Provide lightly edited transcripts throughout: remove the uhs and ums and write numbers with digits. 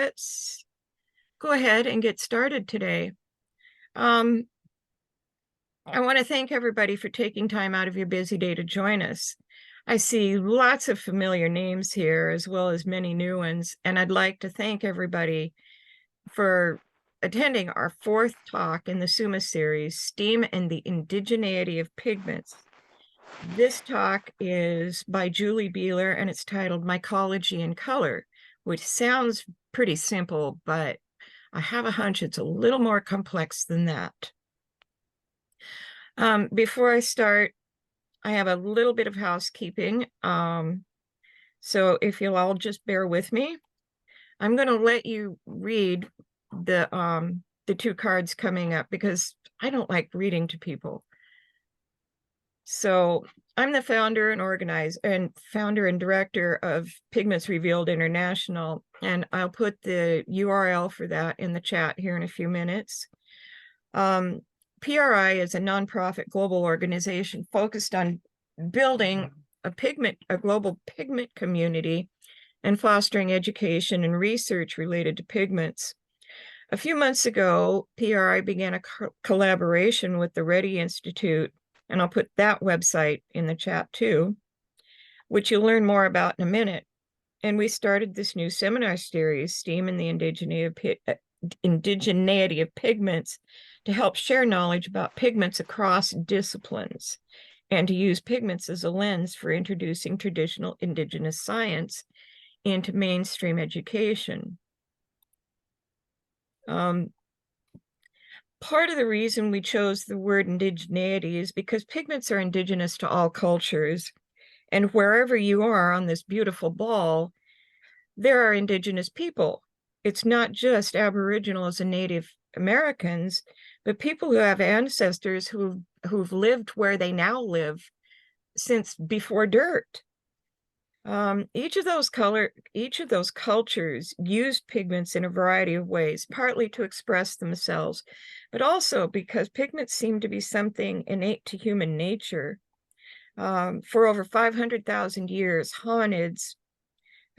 Let's go ahead and get started today. I want to thank everybody for taking time out of your busy day to join us. I see lots of familiar names here, as well as many new ones, and I'd like to thank everybody for attending our fourth talk in the SUMA series, STEAM and the Indigeneity of Pigments. This talk is by Julie Beeler, and it's titled Mycology and Color, which sounds pretty simple, but I have a hunch it's a little more complex than that. Before I start, I have a little bit of housekeeping. So if you'll all just bear with me, I'm going to let you read the two cards coming up because I don't like reading to people. So I'm the founder and director of Pigments Revealed International, and I'll put the URL for that in the chat here in a few minutes. PRI is a nonprofit global organization focused on building a global pigment community and fostering education and research related to pigments. A few months ago, PRI began a collaboration with the Reddy Institute, and I'll put that website in the chat too, which you'll learn more about in a minute. And we started this new seminar series, STEAM and the Indigeneity of Pigments, to help share knowledge about pigments across disciplines and to use pigments as a lens for introducing traditional indigenous science into mainstream education. Part of the reason we chose the word indigeneity is because pigments are indigenous to all cultures, and wherever you are on this beautiful ball, there are indigenous people. It's not just Aboriginals and Native Americans, but people who have ancestors who've lived where they now live since before dirt. Each of those cultures used pigments in a variety of ways, partly to express themselves, but also because pigments seem to be something innate to human nature. For over 500,000 years, hominids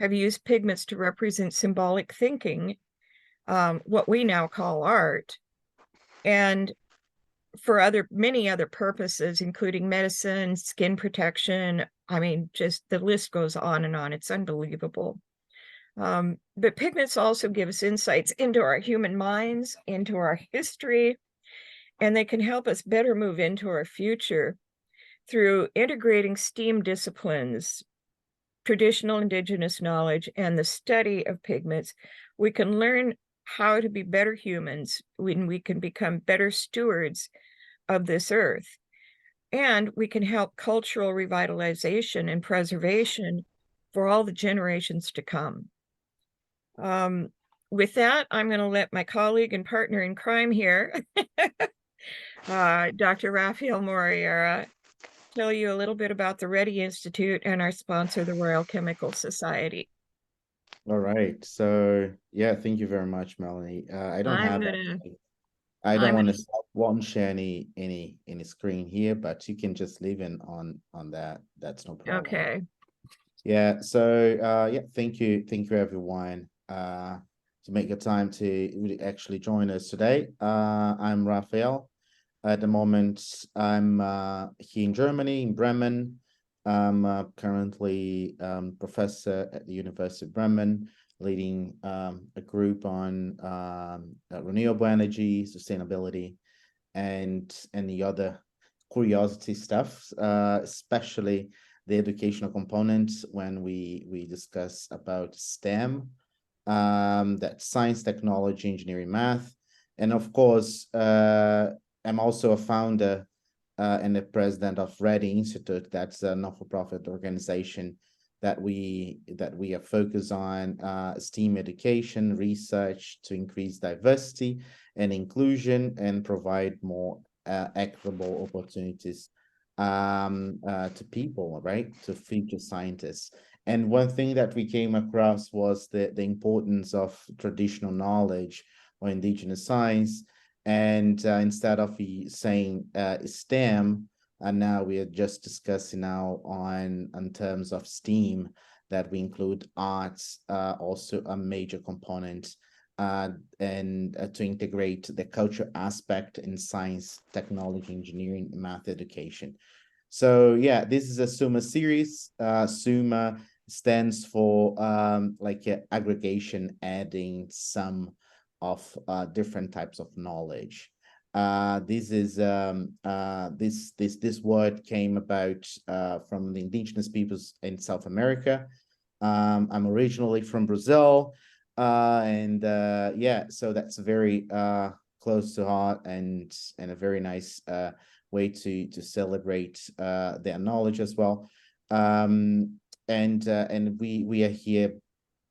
have used pigments to represent symbolic thinking, what we now call art, and for many other purposes, including medicine, skin protection. I mean, just the list goes on and on. It's unbelievable. But pigments also give us insights into our human minds, into our history, and they can help us better move into our future through integrating STEAM disciplines, traditional indigenous knowledge, and the study of pigments. We can learn how to be better humans when we can become better stewards of this earth. And we can help cultural revitalization and preservation for all the generations to come. With that, I'm going to let my colleague and partner in crime here, Dr. Raphael Moriera, tell you a little bit about the Reddy Institute and our sponsor, the Royal Chemical Society. All right. So yeah, thank you very much, Melanie. I don't want to won't share any screen here, but you can just leave in on that. That's no problem. Okay. Yeah. So yeah, thank you everyone to make the time to actually join us today. I'm Raphael. At the moment, I'm here in Germany, in Bremen. I'm currently professor at the University of Bremen, leading a group on renewable energy, sustainability, and the other curiosity stuff, especially the educational components when we discuss about STEM, that's science, technology, engineering, math, and of course, I'm also a founder and the president of Reddy Institute. That's a not-for-profit organization that we are focused on STEAM education, research to increase diversity and inclusion and provide more equitable opportunities to people, right? To future scientists. And one thing that we came across was the importance of traditional knowledge or indigenous science. And instead of saying STEM, and now we are just discussing now on terms of STEAM, that we include arts, also a major component, and to integrate the culture aspect in science, technology, engineering, and math education. So yeah, this is a SUMA series. SUMA stands for aggregation, adding some of different types of knowledge. This word came about from the indigenous peoples in South America. I'm originally from Brazil, and yeah, so that's very close to heart and a very nice way to celebrate their knowledge as well. And we are here,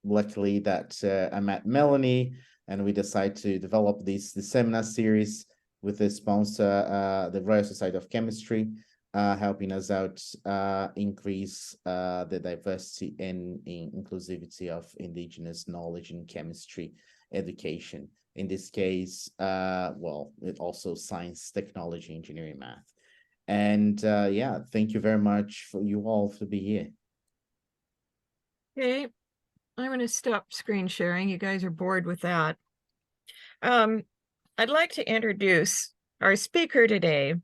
luckily, that I met Melanie, and we decided to develop the seminar series with the sponsor, the Royal Society of Chemistry, helping us out increase the diversity and inclusivity of indigenous knowledge in chemistry education. In this case, well, it also science, technology, engineering, math. And yeah, thank you very much for you all to be here. Okay, I'm going to stop screen sharing. You guys are bored with that. I'd like to introduce our speaker today.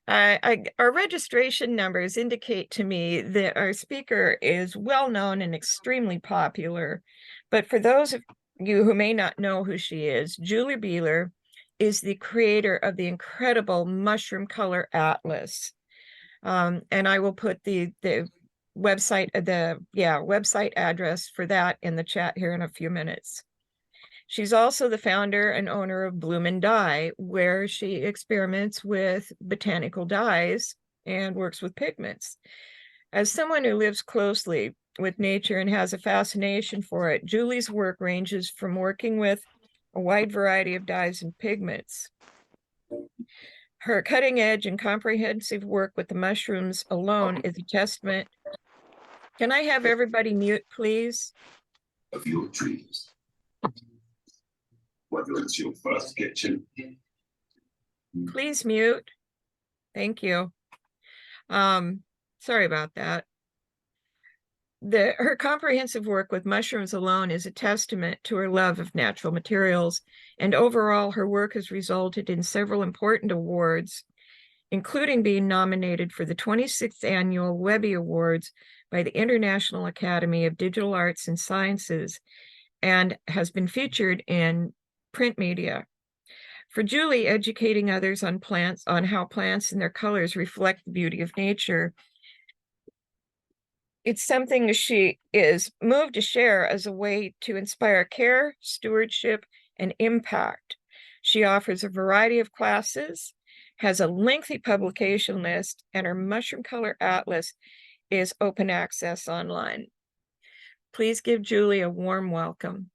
Our registration numbers indicate to me that our speaker is well known and extremely popular. But for those of you who may not know who she is, Julie Beeler is the creator of the incredible Mushroom Color Atlas. And I will put the website, website address for that in the chat here in a few minutes. She's also the founder and owner of Bloom and Dye, where she experiments with botanical dyes and works with pigments. As someone who lives closely with nature and has a fascination for it, Julie's work ranges from working with a wide variety of dyes and pigments. Her cutting edge and comprehensive work with the mushrooms alone is a testament. Can I have everybody mute, please? Of your dreams. Whether it's your first kitchen. Please mute. Thank you. Sorry about that. Her comprehensive work with mushrooms alone is a testament to her love of natural materials, and overall her work has resulted in several important awards, including being nominated for the 26th Annual Webby Awards by the International Academy of Digital Arts and Sciences, and has been featured in print media. For Julie, educating others on plants, on how plants and their colors reflect the beauty of nature, it's something she is moved to share as a way to inspire care, stewardship, and impact. She offers a variety of classes, has a lengthy publication list, and her Mushroom Color Atlas is open access online. Please give Julie a warm welcome.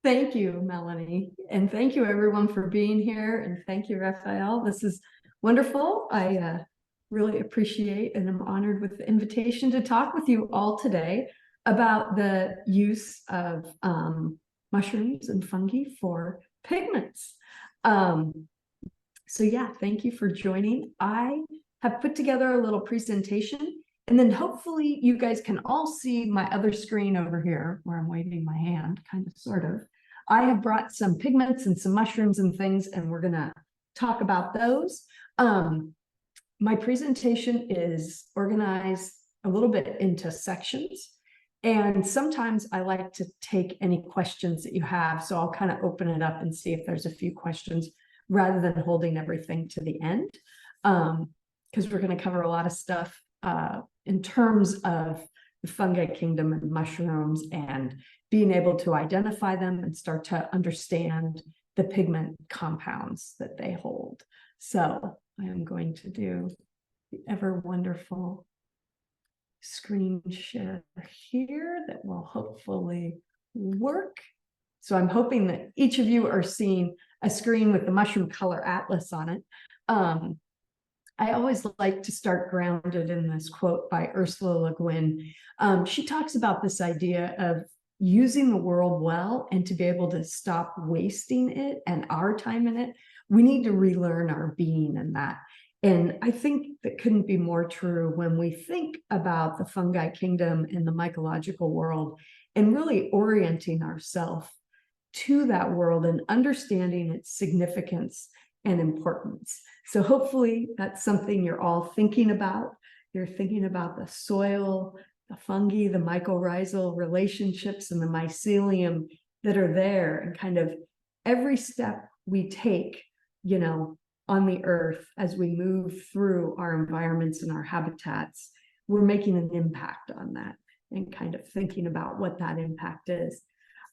Thank you, Melanie. And thank you everyone for being here. And thank you, Raphael. This is wonderful. I really appreciate and I'm honored with the invitation to talk with you all today about the use of mushrooms and fungi for pigments. So yeah, thank you for joining. I have put together a little presentation, and then hopefully you guys can all see my other screen over here where I'm waving my hand, kind of, sort of. I have brought some pigments and some mushrooms and things, and we're gonna talk about those. My presentation is organized a little bit into sections, and sometimes I like to take any questions that you have, so I'll kind of open it up and see if there's a few questions rather than holding everything to the end, because we're going to cover a lot of stuff in terms of the fungi kingdom and mushrooms and being able to identify them and start to understand the pigment compounds that they hold. So I am going to do the ever wonderful screen share here that will hopefully work. So I'm hoping that each of you are seeing a screen with the Mushroom Color Atlas on it. I always like to start grounded in this quote by Ursula Le Guin. She talks about this idea of using the world well, and to be able to stop wasting it and our time in it, we need to relearn our being in that. And I think that couldn't be more true when we think about the fungi kingdom and the mycological world, and really orienting ourselves to that world and understanding its significance and importance. So hopefully that's something you're all thinking about. You're thinking about the soil, the fungi, the mycorrhizal relationships, and the mycelium that are there, and kind of every step we take, you know, on the earth as we move through our environments and our habitats, we're making an impact on that, and kind of thinking about what that impact is.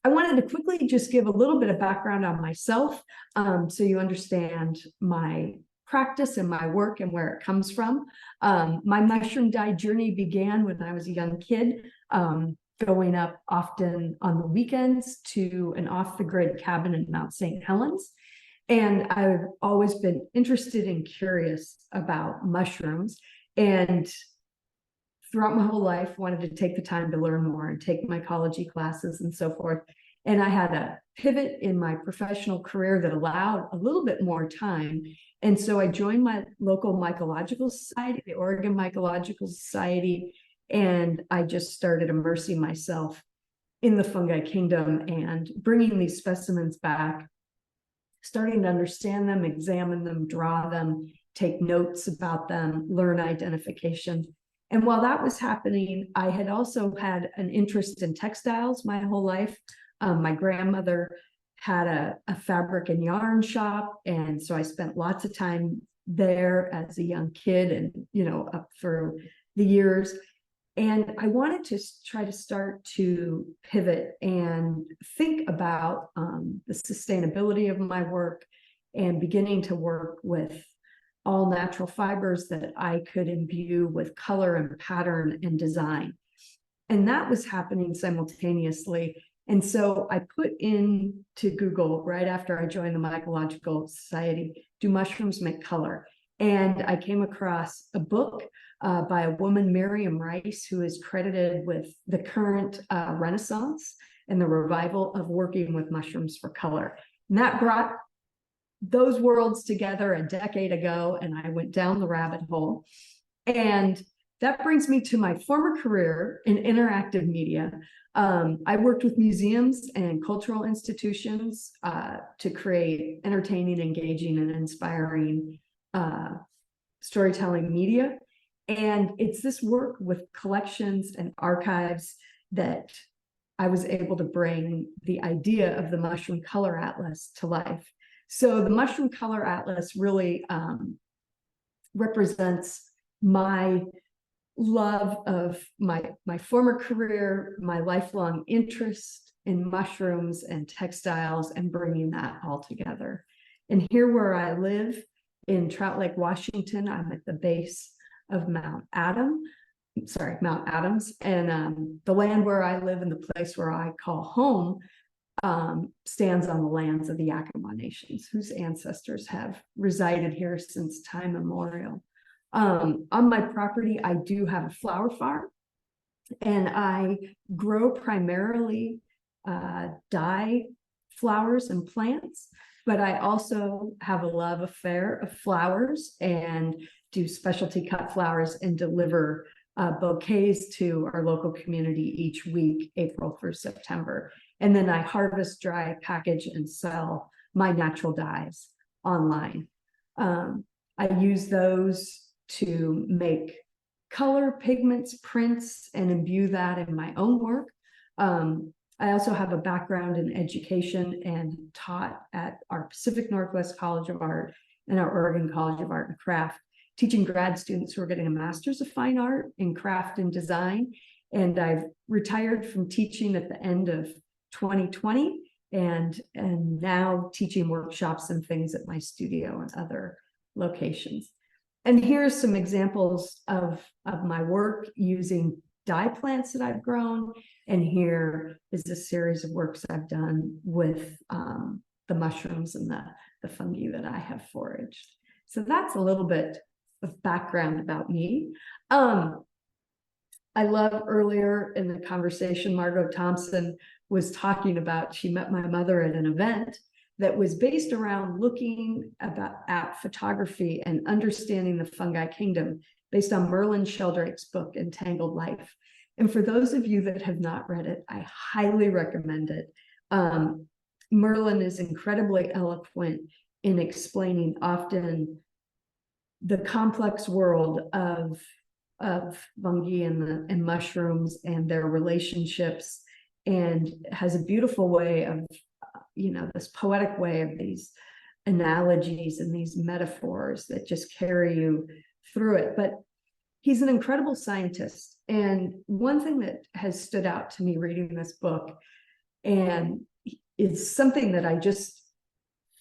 I wanted to quickly just give a little bit of background on myself, so you understand my practice and my work and where it comes from. My mushroom dye journey began when I was a young kid, going up often on the weekends to an off-the-grid cabin in Mount St. Helens. And I've always been interested and curious about mushrooms, and throughout my whole life wanted to take the time to learn more and take mycology classes and so forth. And I had a pivot in my professional career that allowed a little bit more time. And so I joined my local mycological society, the Oregon Mycological Society, and I just started immersing myself in the fungi kingdom and bringing these specimens back, starting to understand them, examine them, draw them, take notes about them, learn identification. And while that was happening, I had also had an interest in textiles my whole life. My grandmother had a fabric and yarn shop, and so I spent lots of time there as a young kid, and you know, up through the years. And I wanted to try to start to pivot and think about the sustainability of my work, and beginning to work with all natural fibers that I could imbue with color and pattern and design. And that was happening simultaneously. And so I put into Google right after I joined the Mycological Society, do mushrooms make color? And I came across a book by a woman, Miriam Rice, who is credited with the current renaissance and the revival of working with mushrooms for color. And that brought those worlds together a decade ago, and I went down the rabbit hole. And that brings me to my former career in interactive media. I worked with museums and cultural institutions to create entertaining, engaging, and inspiring storytelling media. And it's this work with collections and archives that I was able to bring the idea of the Mushroom Color Atlas to life. So the Mushroom Color Atlas really represents my love of my former career, my lifelong interest in mushrooms and textiles, and bringing that all together. And here where I live in Trout Lake, Washington, I'm at the base of Mount Adams, and the land where I live and the place where I call home stands on the lands of the Yakima Nations, whose ancestors have resided here since time immemorial. On my property, I do have a flower farm, and I grow primarily dye flowers and plants, but I also have a love affair of flowers and do specialty cut flowers and deliver bouquets to our local community each week, April through September. And then I harvest, dry, package, and sell my natural dyes online. I use those to make color, pigments, prints, and imbue that in my own work. I also have a background in education and taught at our Pacific Northwest College of Art and our Oregon College of Art and Craft, teaching grad students who are getting a Master's of Fine Art in Craft and Design. And I've retired from teaching at the end of 2020, and now teaching workshops and things at my studio and other locations. And here's some examples of my work using dye plants that I've grown. And here is a series of works I've done with the mushrooms and the fungi that I have foraged. So that's a little bit of background about me. I love earlier in the conversation, Margot Thompson was talking about, she met my mother at an event that was based around looking at photography and understanding the fungi kingdom based on Merlin Sheldrake's book, Entangled Life. And for those of you that have not read it, I highly recommend it. Merlin is incredibly eloquent in explaining often the complex world of fungi and mushrooms and their relationships, and has a beautiful way of, this poetic way of these analogies and these metaphors that just carry you through it. But he's an incredible scientist. And one thing that has stood out to me reading this book, and is something that I just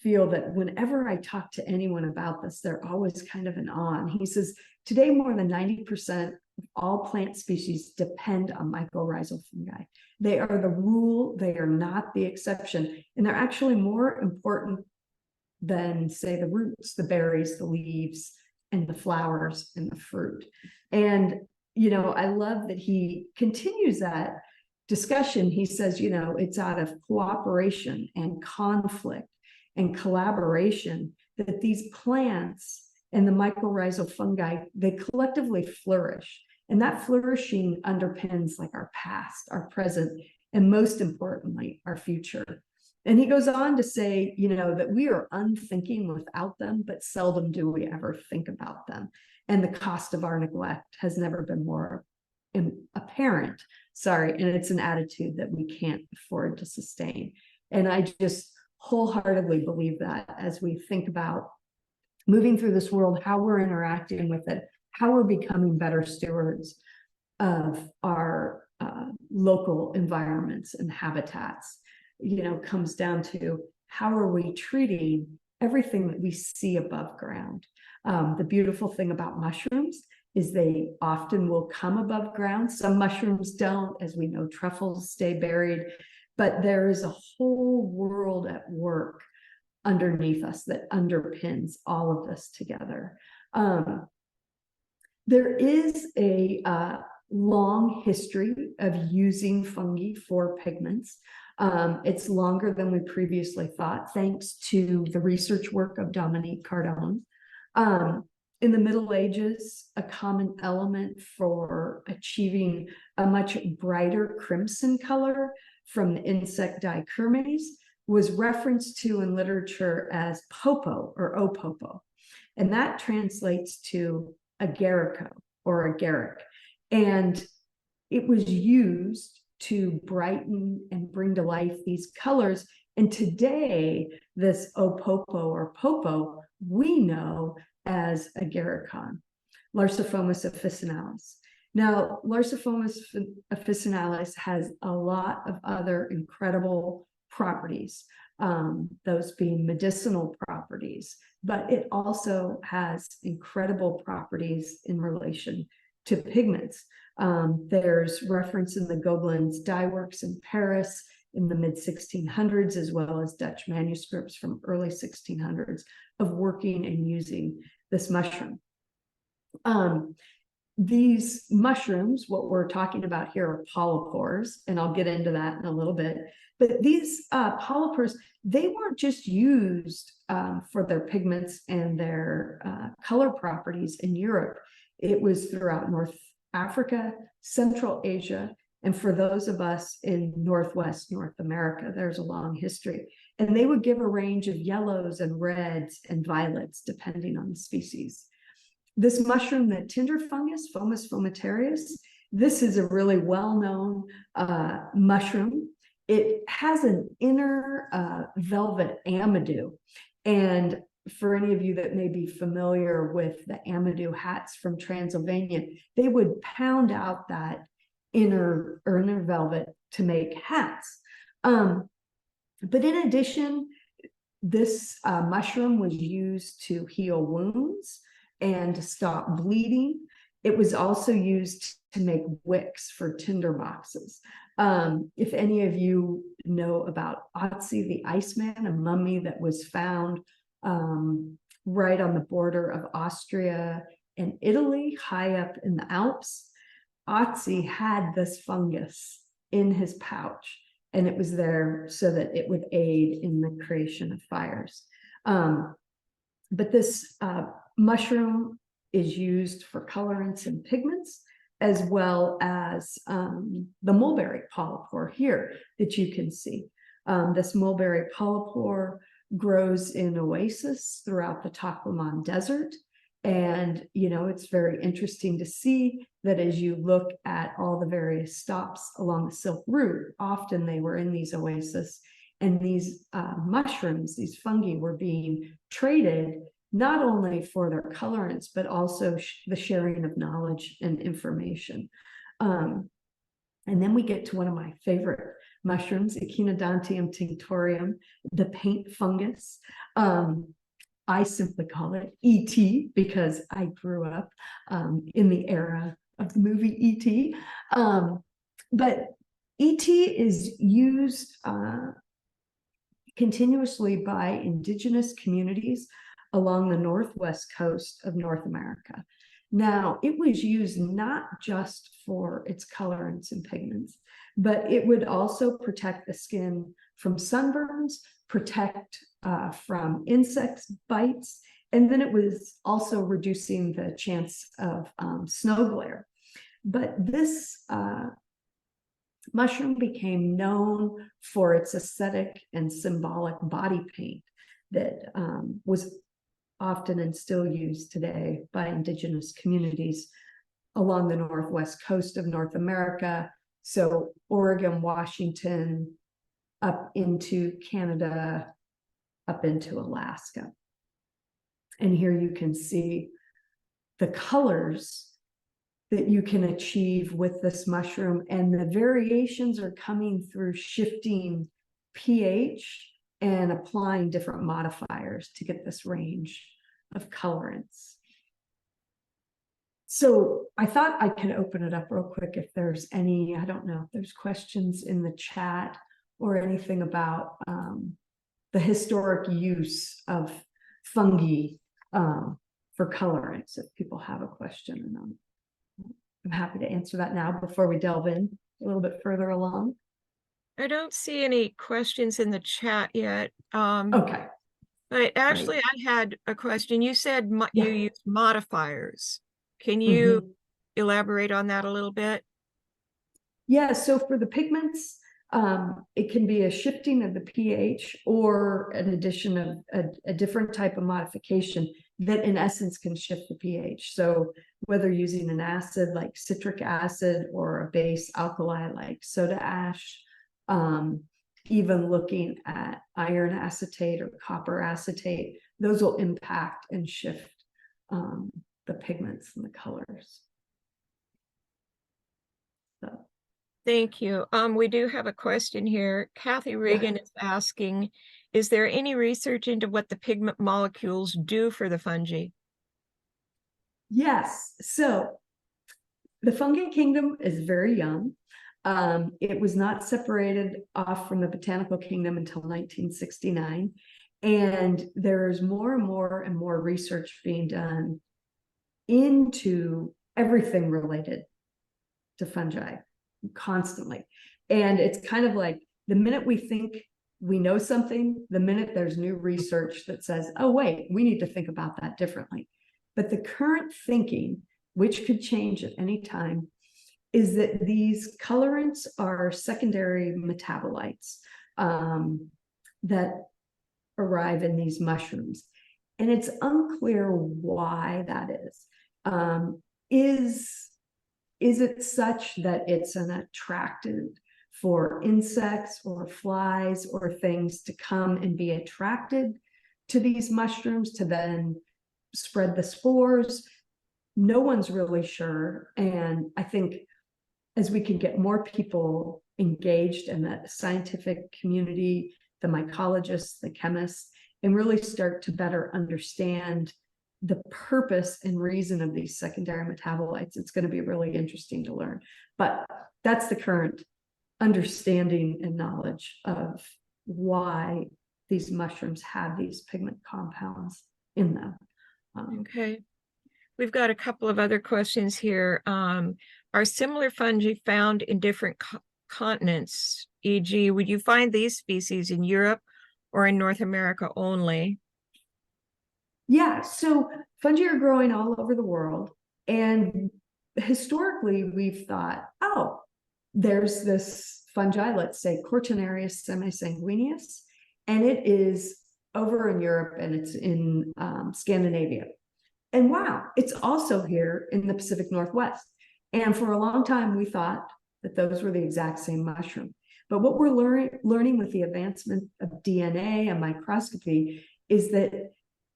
feel that whenever I talk to anyone about this, they're always kind of in awe. And he says, today, more than 90% of all plant species depend on mycorrhizal fungi. They are the rule, they are not the exception. And they're actually more important than, say, the roots, the berries, the leaves, and the flowers and the fruit. And, I love that he continues that discussion. He says, it's out of cooperation and conflict and collaboration that these plants and the mycorrhizal fungi, they collectively flourish. And that flourishing underpins like our past, our present, and most importantly, our future. And he goes on to say, that we are unthinking without them, but seldom do we ever think about them. And the cost of our neglect has never been more apparent. And it's an attitude that we can't afford to sustain. And I just wholeheartedly believe that as we think about moving through this world, how we're interacting with it, how we're becoming better stewards of our local environments and habitats, comes down to how are we treating everything that we see above ground. The beautiful thing about mushrooms is they often will come above ground. Some mushrooms don't, as we know, truffles stay buried, but there is a whole world at work underneath us that underpins all of this together. There is a long history of using fungi for pigments. It's longer than we previously thought, thanks to the research work of Dominique Cardone. In the Middle Ages, a common element for achieving a much brighter crimson color from the insect dichirmes was referenced to in literature as popo or opopo. And that translates to agarico or agaric. And it was used to brighten and bring to life these colors. And today, this opopo or popo, we know as agaricon, Larsifomus officinalis. Now, Larsifomus officinalis has a lot of other incredible properties, those being medicinal properties, but it also has incredible properties in relation to pigments. There's reference in the Gobelins dye works in Paris in the mid-1600s, as well as Dutch manuscripts from early 1600s of working and using this mushroom. These mushrooms, what we're talking about here are polypores, and I'll get into that in a little bit. But these polypores, they weren't just used for their pigments and their color properties in Europe. It was throughout North Africa, Central Asia, and for those of us in Northwest North America, there's a long history. And they would give a range of yellows and reds and violets, depending on the species. This mushroom, the tinder fungus, Fomus fomitarius, this is a really well-known mushroom. It has an inner velvet amadou. And for any of you that may be familiar with the amadou hats from Transylvania, they would pound out that inner velvet to make hats. But in addition, this mushroom was used to heal wounds and to stop bleeding. It was also used to make wicks for tinder boxes. If any of you know about Otzi the Iceman, a mummy that was found right on the border of Austria and Italy, high up in the Alps, Otzi had this fungus in his pouch. and it was there so that it would aid in the creation of fires. But this mushroom is used for colorants and pigments, as well as the mulberry polypore here that you can see. This mulberry polypore grows in oases throughout the Taklamakan Desert. And, you know, it's very interesting to see that as you look at all the various stops along the Silk Route, often they were in these oases, and these mushrooms, these fungi, were being traded not only for their colorants, but also the sharing of knowledge and information. And then we get to one of my favorite mushrooms, Echinodontium tinctorium, the paint fungus. I simply call it ET because I grew up in the era of the movie ET. But ET is used continuously by indigenous communities along the northwest coast of North America. Now, it was used not just for its colorants and pigments, but it would also protect the skin from sunburns, protect from insects bites, and then it was also reducing the chance of snow glare. But this mushroom became known for its aesthetic and symbolic body paint that was often and still used today by indigenous communities along the northwest coast of North America. So Oregon, Washington, up into Canada, up into Alaska. And here you can see the colors that you can achieve with this mushroom, and the variations are coming through shifting pH and applying different modifiers to get this range of colorants. So I thought I could open it up real quick if there's any, I don't know if there's questions in the chat or anything about the historic use of fungi for colorants, if people have a question. And I'm happy to answer that now before we delve in a little bit further along. I don't see any questions in the chat yet. Okay. But actually, I had a question. You said you use modifiers. Can you elaborate on that a little bit? Yeah, so for the pigments, it can be a shifting of the pH or an addition of a different type of modification that in essence can shift the pH. So whether using an acid like citric acid or a base alkali like soda ash, even looking at iron acetate or copper acetate, those will impact and shift the pigments and the colors. So. Thank you. We do have a question here. Kathy Reagan is asking, is there any research into what the pigment molecules do for the fungi? Yes. So the fungi kingdom is very young. It was not separated off from the botanical kingdom until 1969. And there's more and more and more research being done into everything related to fungi constantly. And it's kind of like the minute we think we know something, the minute there's new research that says, oh, wait, we need to think about that differently. But the current thinking, which could change at any time, is that these colorants are secondary metabolites that arrive in these mushrooms. And it's unclear why that is. Is it such that it's an attractant for insects or flies or things to come and be attracted to these mushrooms to then spread the spores? No one's really sure. And I think as we can get more people engaged in the scientific community, the mycologists, the chemists, and really start to better understand the purpose and reason of these secondary metabolites, it's going to be really interesting to learn. But that's the current understanding and knowledge of why these mushrooms have these pigment compounds in them. Okay. We've got a couple of other questions here. Are similar fungi found in different continents? E.g., would you find these species in Europe or in North America only? Yeah, so fungi are growing all over the world. And historically, we've thought, oh, there's this fungi, let's say Cortinarius semisanguineus, and it is over in Europe and it's in Scandinavia. And wow, it's also here in the Pacific Northwest. And for a long time, we thought that those were the exact same mushroom. But what we're learning with the advancement of DNA and microscopy is that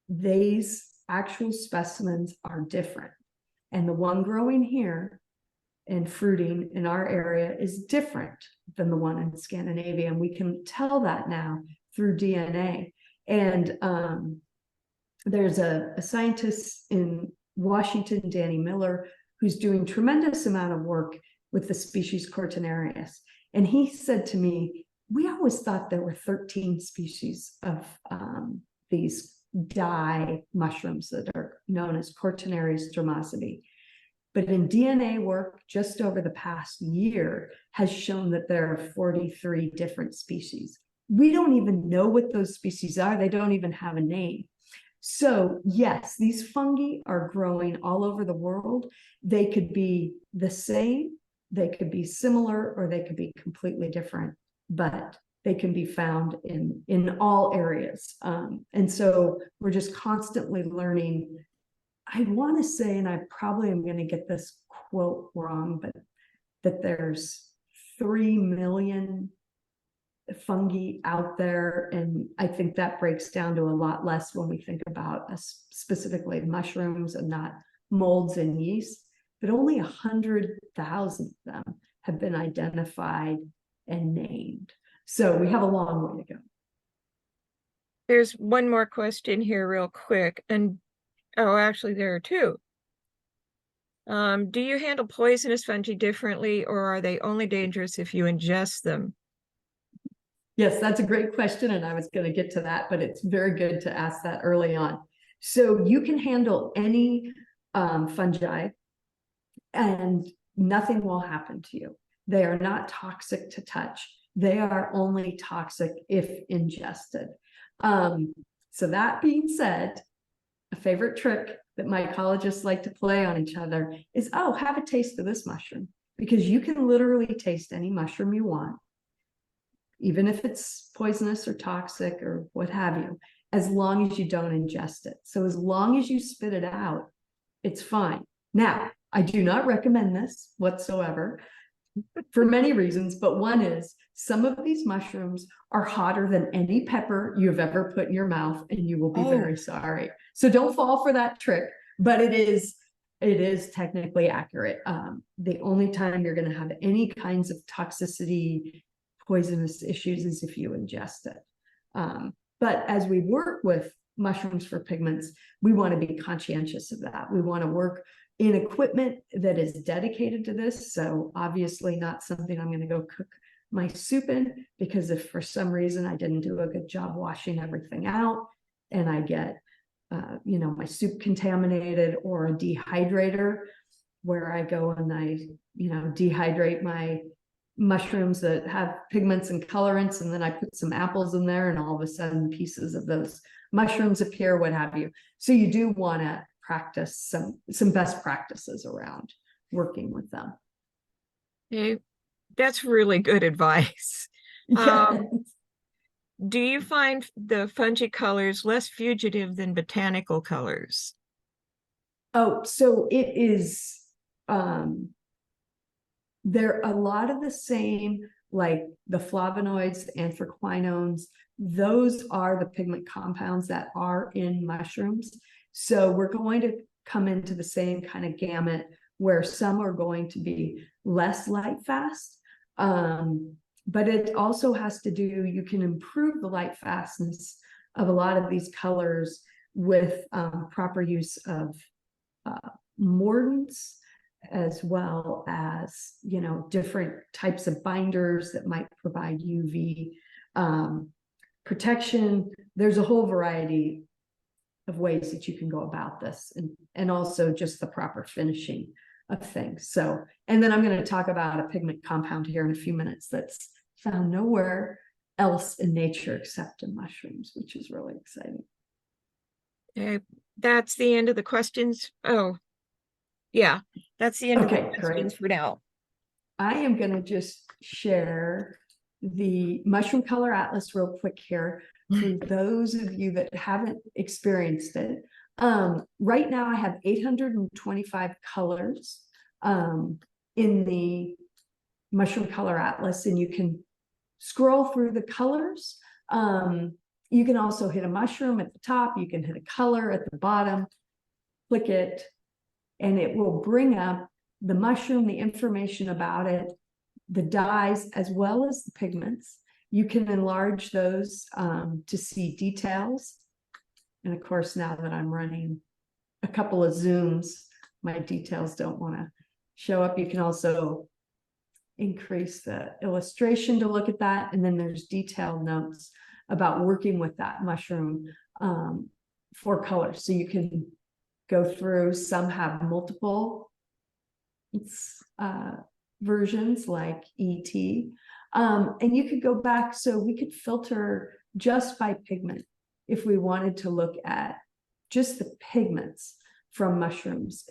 these actual specimens are different. And the one growing here and fruiting in our area is different than the one in Scandinavia. And we can tell that now through DNA. And there's a scientist in Washington, Danny Miller, who's doing tremendous amount of work with the species Cortinarius. And he said to me, we always thought there were 13 species of these dye mushrooms that are known as Cortinarius dermosidae. But in DNA work, just over the past year, has shown that there are 43 different species. We don't even know what those species are. They don't even have a name. So yes, these fungi are growing all over the world. They could be the same, they could be similar, or they could be completely different, but they can be found in all areas. And so we're just constantly learning. I want to say, and I probably am going to get this quote wrong, but that there's 3 million fungi out there. And I think that breaks down to a lot less when we think about specifically mushrooms and not molds and yeast, but only 100,000 of them have been identified and named. So we have a long way to go. There's one more question here real quick. And oh, actually there are two. Do you handle poisonous fungi differently, or are they only dangerous if you ingest them? Yes, that's a great question, and I was going to get to that, but it's very good to ask that early on. So you can handle any fungi and nothing will happen to you. They are not toxic to touch. They are only toxic if ingested. So that being said, a favorite trick that mycologists like to play on each other is, oh, have a taste of this mushroom, because you can literally taste any mushroom you want, even if it's poisonous or toxic or what have you, as long as you don't ingest it. So as long as you spit it out, it's fine. Now, I do not recommend this whatsoever for many reasons, but one is some of these mushrooms are hotter than any pepper you've ever put in your mouth, and you will be very sorry. So don't fall for that trick, but it is technically accurate. The only time you're going to have any kinds of toxicity, poisonous issues is if you ingest it. But as we work with mushrooms for pigments, we want to be conscientious of that. We want to work in equipment that is dedicated to this. So obviously not something I'm going to go cook my soup in, because if for some reason I didn't do a good job washing everything out and I get my soup contaminated, or a dehydrator where I go and I dehydrate my mushrooms that have pigments and colorants, and then I put some apples in there and all of a sudden pieces of those mushrooms appear, what have you. So you do want to practice some best practices around working with them. Okay, that's really good advice. Yes. Do you find the fungi colors less fugitive than botanical colors? Oh, so it is, they're a lot of the same, like the flavonoids, anthraquinones, those are the pigment compounds that are in mushrooms. So we're going to come into the same kind of gamut where some are going to be less light fast. But it also has to do, you can improve the light fastness of a lot of these colors with proper use of mordants, as well as, different types of binders that might provide UV protection. There's a whole variety of ways that you can go about this, and also just the proper finishing of things. So, and then I'm going to talk about a pigment compound here in a few minutes that's found nowhere else in nature except in mushrooms, which is really exciting. That's the end of the questions. Oh, yeah, that's the end of the Okay, questions great. for now. I am going to just share the mushroom color atlas real quick here for those of you that haven't experienced it. Right now I have 825 colors in the mushroom color atlas, and you can scroll through the colors. You can also hit a mushroom at the top, you can hit a color at the bottom, click it, and it will bring up the mushroom, the information about it, the dyes, as well as the pigments. You can enlarge those to see details. And of course, now that I'm running a couple of Zooms, my details don't want to show up. You can also increase the illustration to look at that. And then there's detailed notes about working with that mushroom for color. So you can go through, some have multiple versions like ET. And you could go back, so we could filter just by pigment if we wanted to look at just the pigments from mushrooms.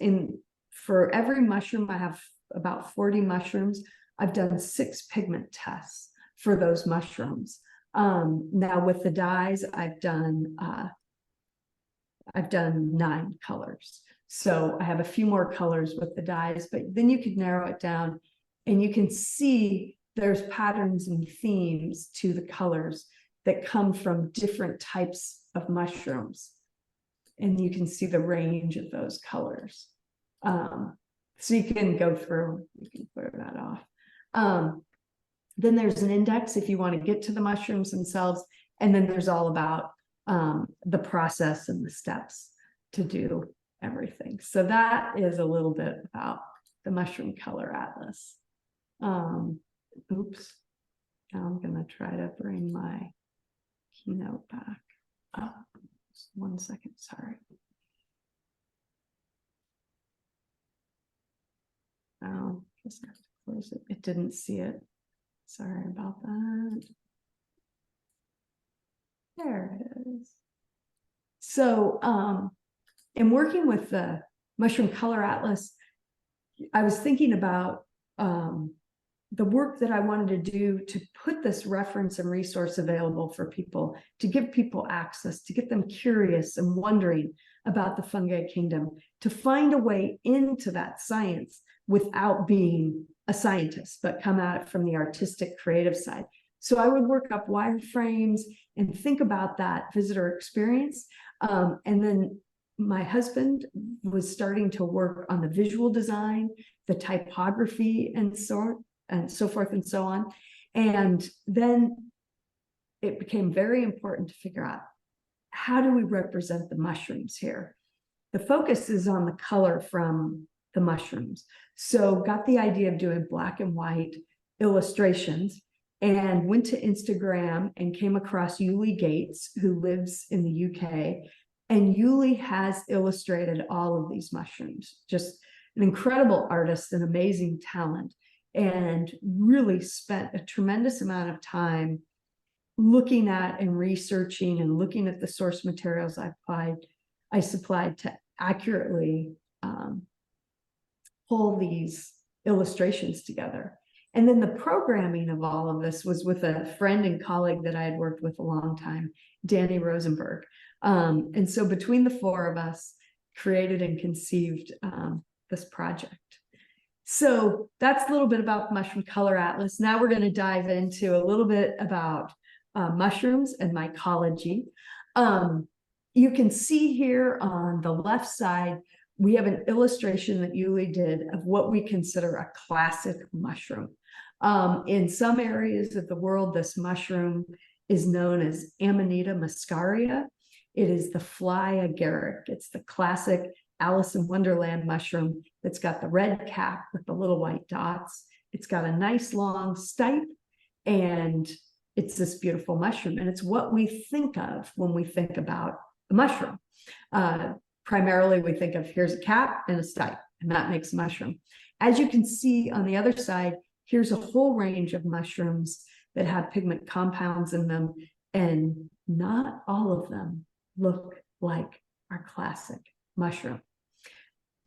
For every mushroom, I have about 40 mushrooms. I've done 6 pigment tests for those mushrooms. Now with the dyes, I've done 9 colors. So I have a few more colors with the dyes, but then you could narrow it down and you can see there's patterns and themes to the colors that come from different types of mushrooms. And you can see the range of those colors. So you can go through, you can clear that off. Then there's an index if you want to get to the mushrooms themselves. And then there's all about the process and the steps to do everything. So that is a little bit about the mushroom color atlas. Oops. Now I'm going to try to bring my keynote back. Oh, just 1 second. Sorry. Oh, just have to close it. It didn't see it. Sorry about that. There it is. So, in working with the mushroom color atlas, I was thinking about the work that I wanted to do to put this reference and resource available for people, to give people access, to get them curious and wondering about the fungi kingdom, to find a way into that science without being a scientist, but come at it from the artistic, creative side. So I would work up wireframes and think about that visitor experience. And then my husband was starting to work on the visual design, the typography, and so forth and so on. And then it became very important to figure out, how do we represent the mushrooms here? The focus is on the color from the mushrooms. So got the idea of doing black and white illustrations, and went to Instagram and came across Yuli Gates, who lives in the UK. And Yuli has illustrated all of these mushrooms, just an incredible artist, an amazing talent, and really spent a tremendous amount of time looking at and researching and looking at the source materials I supplied to accurately pull these illustrations together. And then the programming of all of this was with a friend and colleague that I had worked with a long time, Danny Rosenberg. And so between the 4 of us, created and conceived this project. So that's a little bit about the Mushroom Color Atlas. Now we're going to dive into a little bit about mushrooms and mycology. You can see here on the left side, we have an illustration that Yuli did of what we consider a classic mushroom. In some areas of the world, this mushroom is known as Amanita muscaria. It is the fly agaric. It's the classic Alice in Wonderland mushroom that's got the red cap with the little white dots. It's got a nice long stipe, and it's this beautiful mushroom. And it's what we think of when we think about a mushroom. Primarily, we think of, here's a cap and a stipe, and that makes mushroom. As you can see on the other side, here's a whole range of mushrooms that have pigment compounds in them, and not all of them look like our classic mushroom.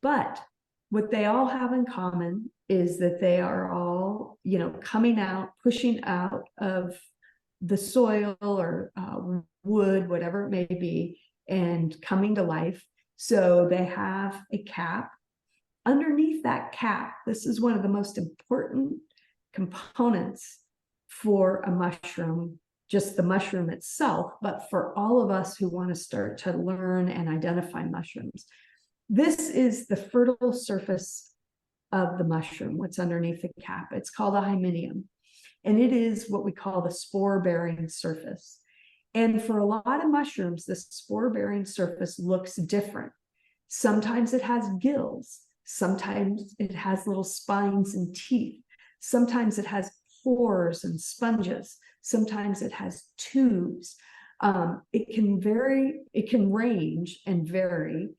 But what they all have in common is that they are all, coming out, pushing out of the soil or wood, whatever it may be, and coming to life. So they have a cap. Underneath that cap, this is one of the most important components for a mushroom, just the mushroom itself, but for all of us who want to start to learn and identify mushrooms. This is the fertile surface of the mushroom, what's underneath the cap. It's called a hymenium, and it is what we call the spore-bearing surface. And for a lot of mushrooms, this spore-bearing surface looks different. Sometimes it has gills. Sometimes it has little spines and teeth. Sometimes it has pores and sponges. Sometimes it has tubes. It can vary, it can range and vary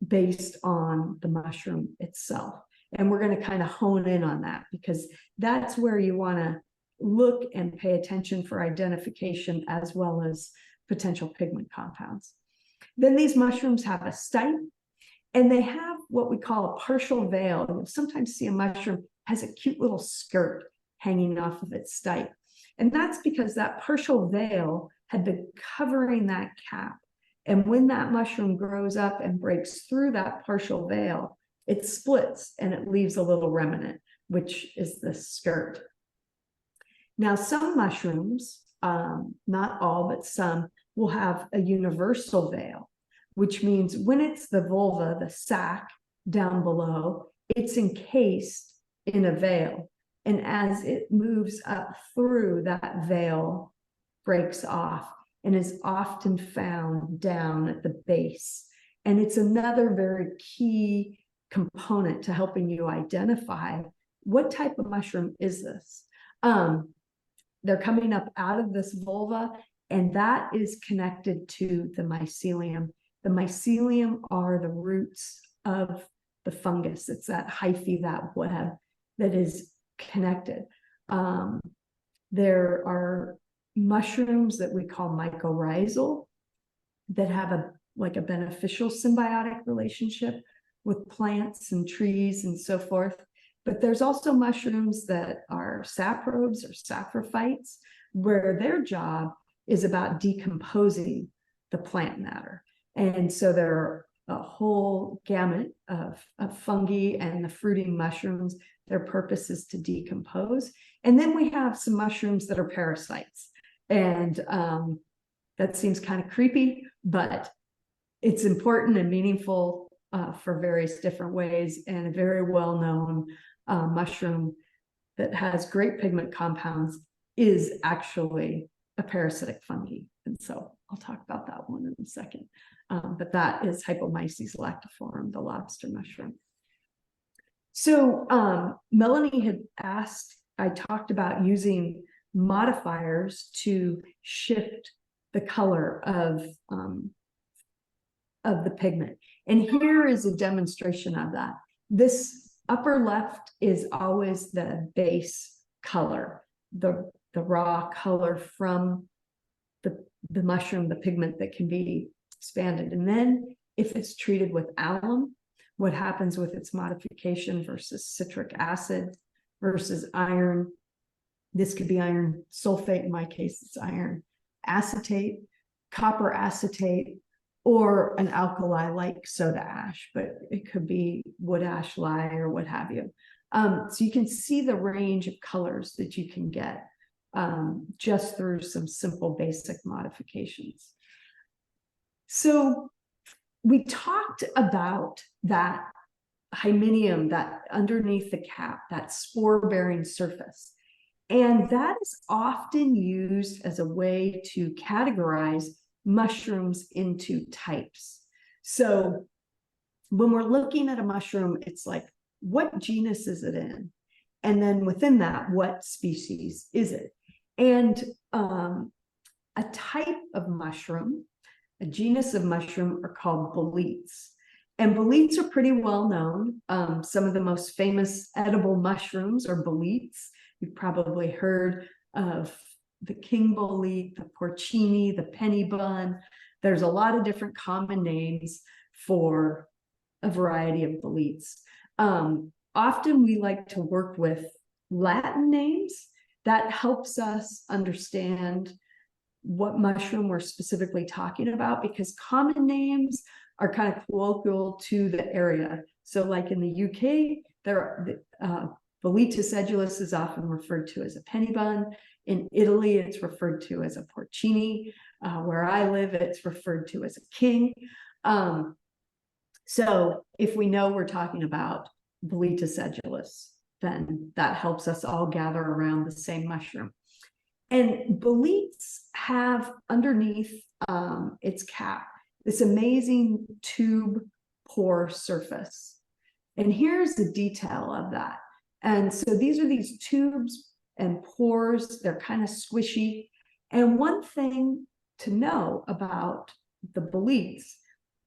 based on the mushroom itself. And we're going to kind of hone in on that, because that's where you want to look and pay attention for identification as well as potential pigment compounds. Then these mushrooms have a stipe, and they have what we call a partial veil. You'll sometimes see a mushroom has a cute little skirt hanging off of its stipe. And that's because that partial veil had been covering that cap. And when that mushroom grows up and breaks through that partial veil, it splits and it leaves a little remnant, which is the skirt. Now, some mushrooms, not all, but some, will have a universal veil, which means when it's the vulva, the sac down below, it's encased in a veil. And as it moves up through, that veil breaks off and is often found down at the base. And it's another very key component to helping you identify what type of mushroom is this. They're coming up out of this vulva, and that is connected to the mycelium. The mycelium are the roots of the fungus. It's that hyphae, that web that is connected. There are mushrooms that we call mycorrhizal that have a beneficial symbiotic relationship with plants and trees and so forth. But there's also mushrooms that are saprobes or saprophytes, where their job is about decomposing the plant matter. And so there are a whole gamut of fungi and the fruiting mushrooms. Their purpose is to decompose. And then we have some mushrooms that are parasites. And that seems kind of creepy, but it's important and meaningful for various different ways, and a very well-known mushroom that has great pigment compounds is actually a parasitic fungi. And so I'll talk about that one in a second. But that is Hypomyces lactiforum, the lobster mushroom. So Melanie had asked, I talked about using modifiers to shift the color of the pigment. And here is a demonstration of that. This upper left is always the base color, the raw color from the mushroom, the pigment that can be expanded. And then if it's treated with alum, what happens with its modification versus citric acid versus iron. This could be iron sulfate. In my case, it's iron acetate, copper acetate, or an alkali like soda ash, but it could be wood ash lye or what have you. So you can see the range of colors that you can get just through some simple basic modifications. So we talked about that hymenium, that underneath the cap, that spore-bearing surface. And that is often used as a way to categorize mushrooms into types. So when we're looking at a mushroom, it's like, what genus is it in? And then within that, what species is it? And a type of mushroom, a genus of mushroom, are called boletes. And boletes are pretty well known. Some of the most famous edible mushrooms are boletes. You've probably heard of the king bolete, the porcini, the penny bun. There's a lot of different common names for a variety of boletes. Often we like to work with Latin names. That helps us understand what mushroom we're specifically talking about, because common names are kind of colloquial to the area. So like in the UK, Boletus edulis is often referred to as a penny bun. In Italy, it's referred to as a porcini. Where I live, it's referred to as a king. So if we know we're talking about Boletus edulis, then that helps us all gather around the same mushroom. And boletes have underneath its cap this amazing tube pore surface. And here's the detail of that. And so these are these tubes and pores. They're kind of squishy. And one thing to know about the boletes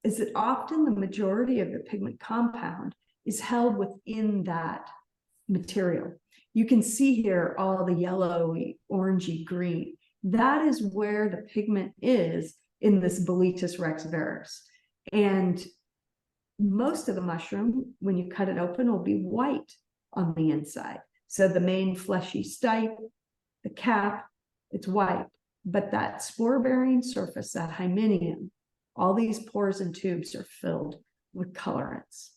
is that often the majority of the pigment compound is held within that material. You can see here all the yellowy, orangey green. That is where the pigment is in this Boletus rex verus. And most of the mushroom, when you cut it open, will be white on the inside. So the main fleshy stipe, the cap, it's white. But that spore-bearing surface, that hymenium, all these pores and tubes are filled with colorants.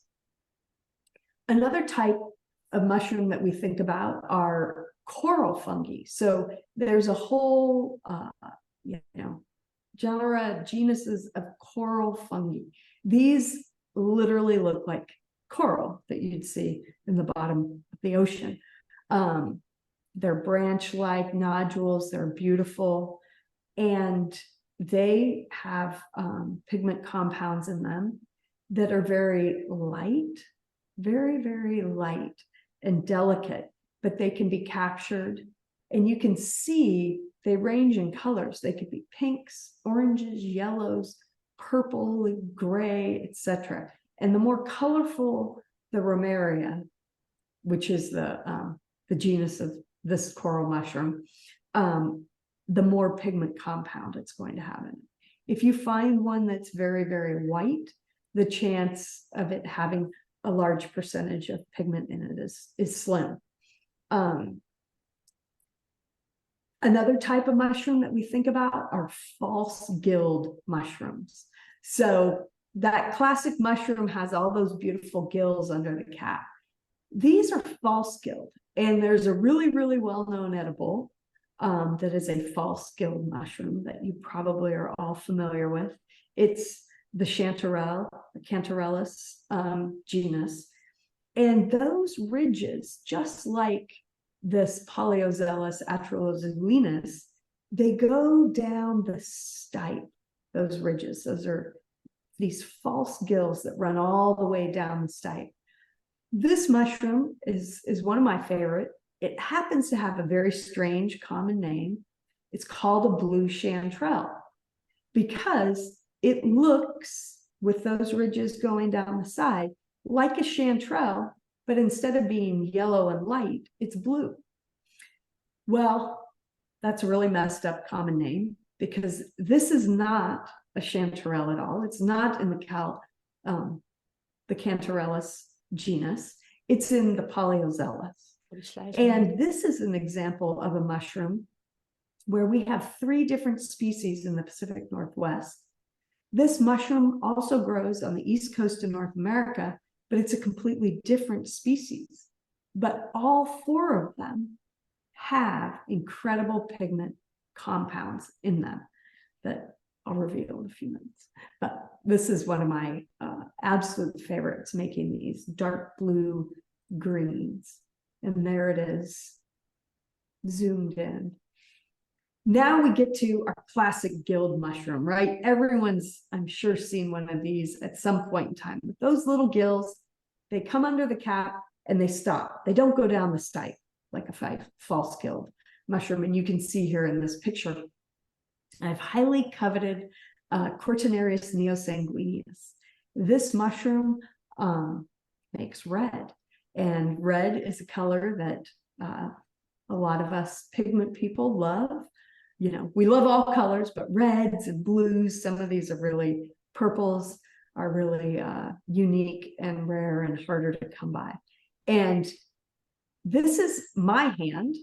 Another type of mushroom that we think about are coral fungi. So there's a whole, genuses of coral fungi. These literally look like coral that you'd see in the bottom of the ocean. They're branch-like nodules. They're beautiful, and they have pigment compounds in them that are very light, very, very light and delicate, but they can be captured, and you can see they range in colors. They could be pinks, oranges, yellows, purple, gray, etc. And the more colorful the Romaria, which is the genus of this coral mushroom, the more pigment compound it's going to have in it. If you find one that's very, very white, the chance of it having a large percentage of pigment in it is slim. Another type of mushroom that we think about are false gill mushrooms. So that classic mushroom has all those beautiful gills under the cap. These are false gilled, and there's a really, really well-known edible that is a false gilled mushroom that you probably are all familiar with. It's the chanterelle, the Cantarellus genus. And those ridges, just like this Polyozelus atriozulinus, they go down the stipe, those ridges. Those are these false gills that run all the way down the stipe. This mushroom is one of my favorite. It happens to have a very strange common name. It's called a blue chanterelle because it looks, with those ridges going down the side, like a chanterelle, but instead of being yellow and light, it's blue. Well, that's a really messed up common name, because this is not a chanterelle at all. It's not in the Cantarellus genus. It's in the Polyozelus. And this is an example of a mushroom where we have 3 different species in the Pacific Northwest. This mushroom also grows on the east coast of North America, but it's a completely different species. But all 4 of them have incredible pigment compounds in them that I'll reveal in a few minutes. But this is one of my absolute favorites, making these dark blue greens. And there it is, zoomed in. Now we get to our classic gilled mushroom, right? Everyone's, I'm sure, seen one of these at some point in time. But those little gills, they come under the cap and they stop. They don't go down the stipe like a false gilled mushroom. And you can see here in this picture, I have highly coveted Cortinarius neosanguineus. This mushroom makes red, and red is a color that a lot of us pigment people love. You know, we love all colors, but reds and blues, some of these are really, purples are really unique and rare and harder to come by. And this is my hand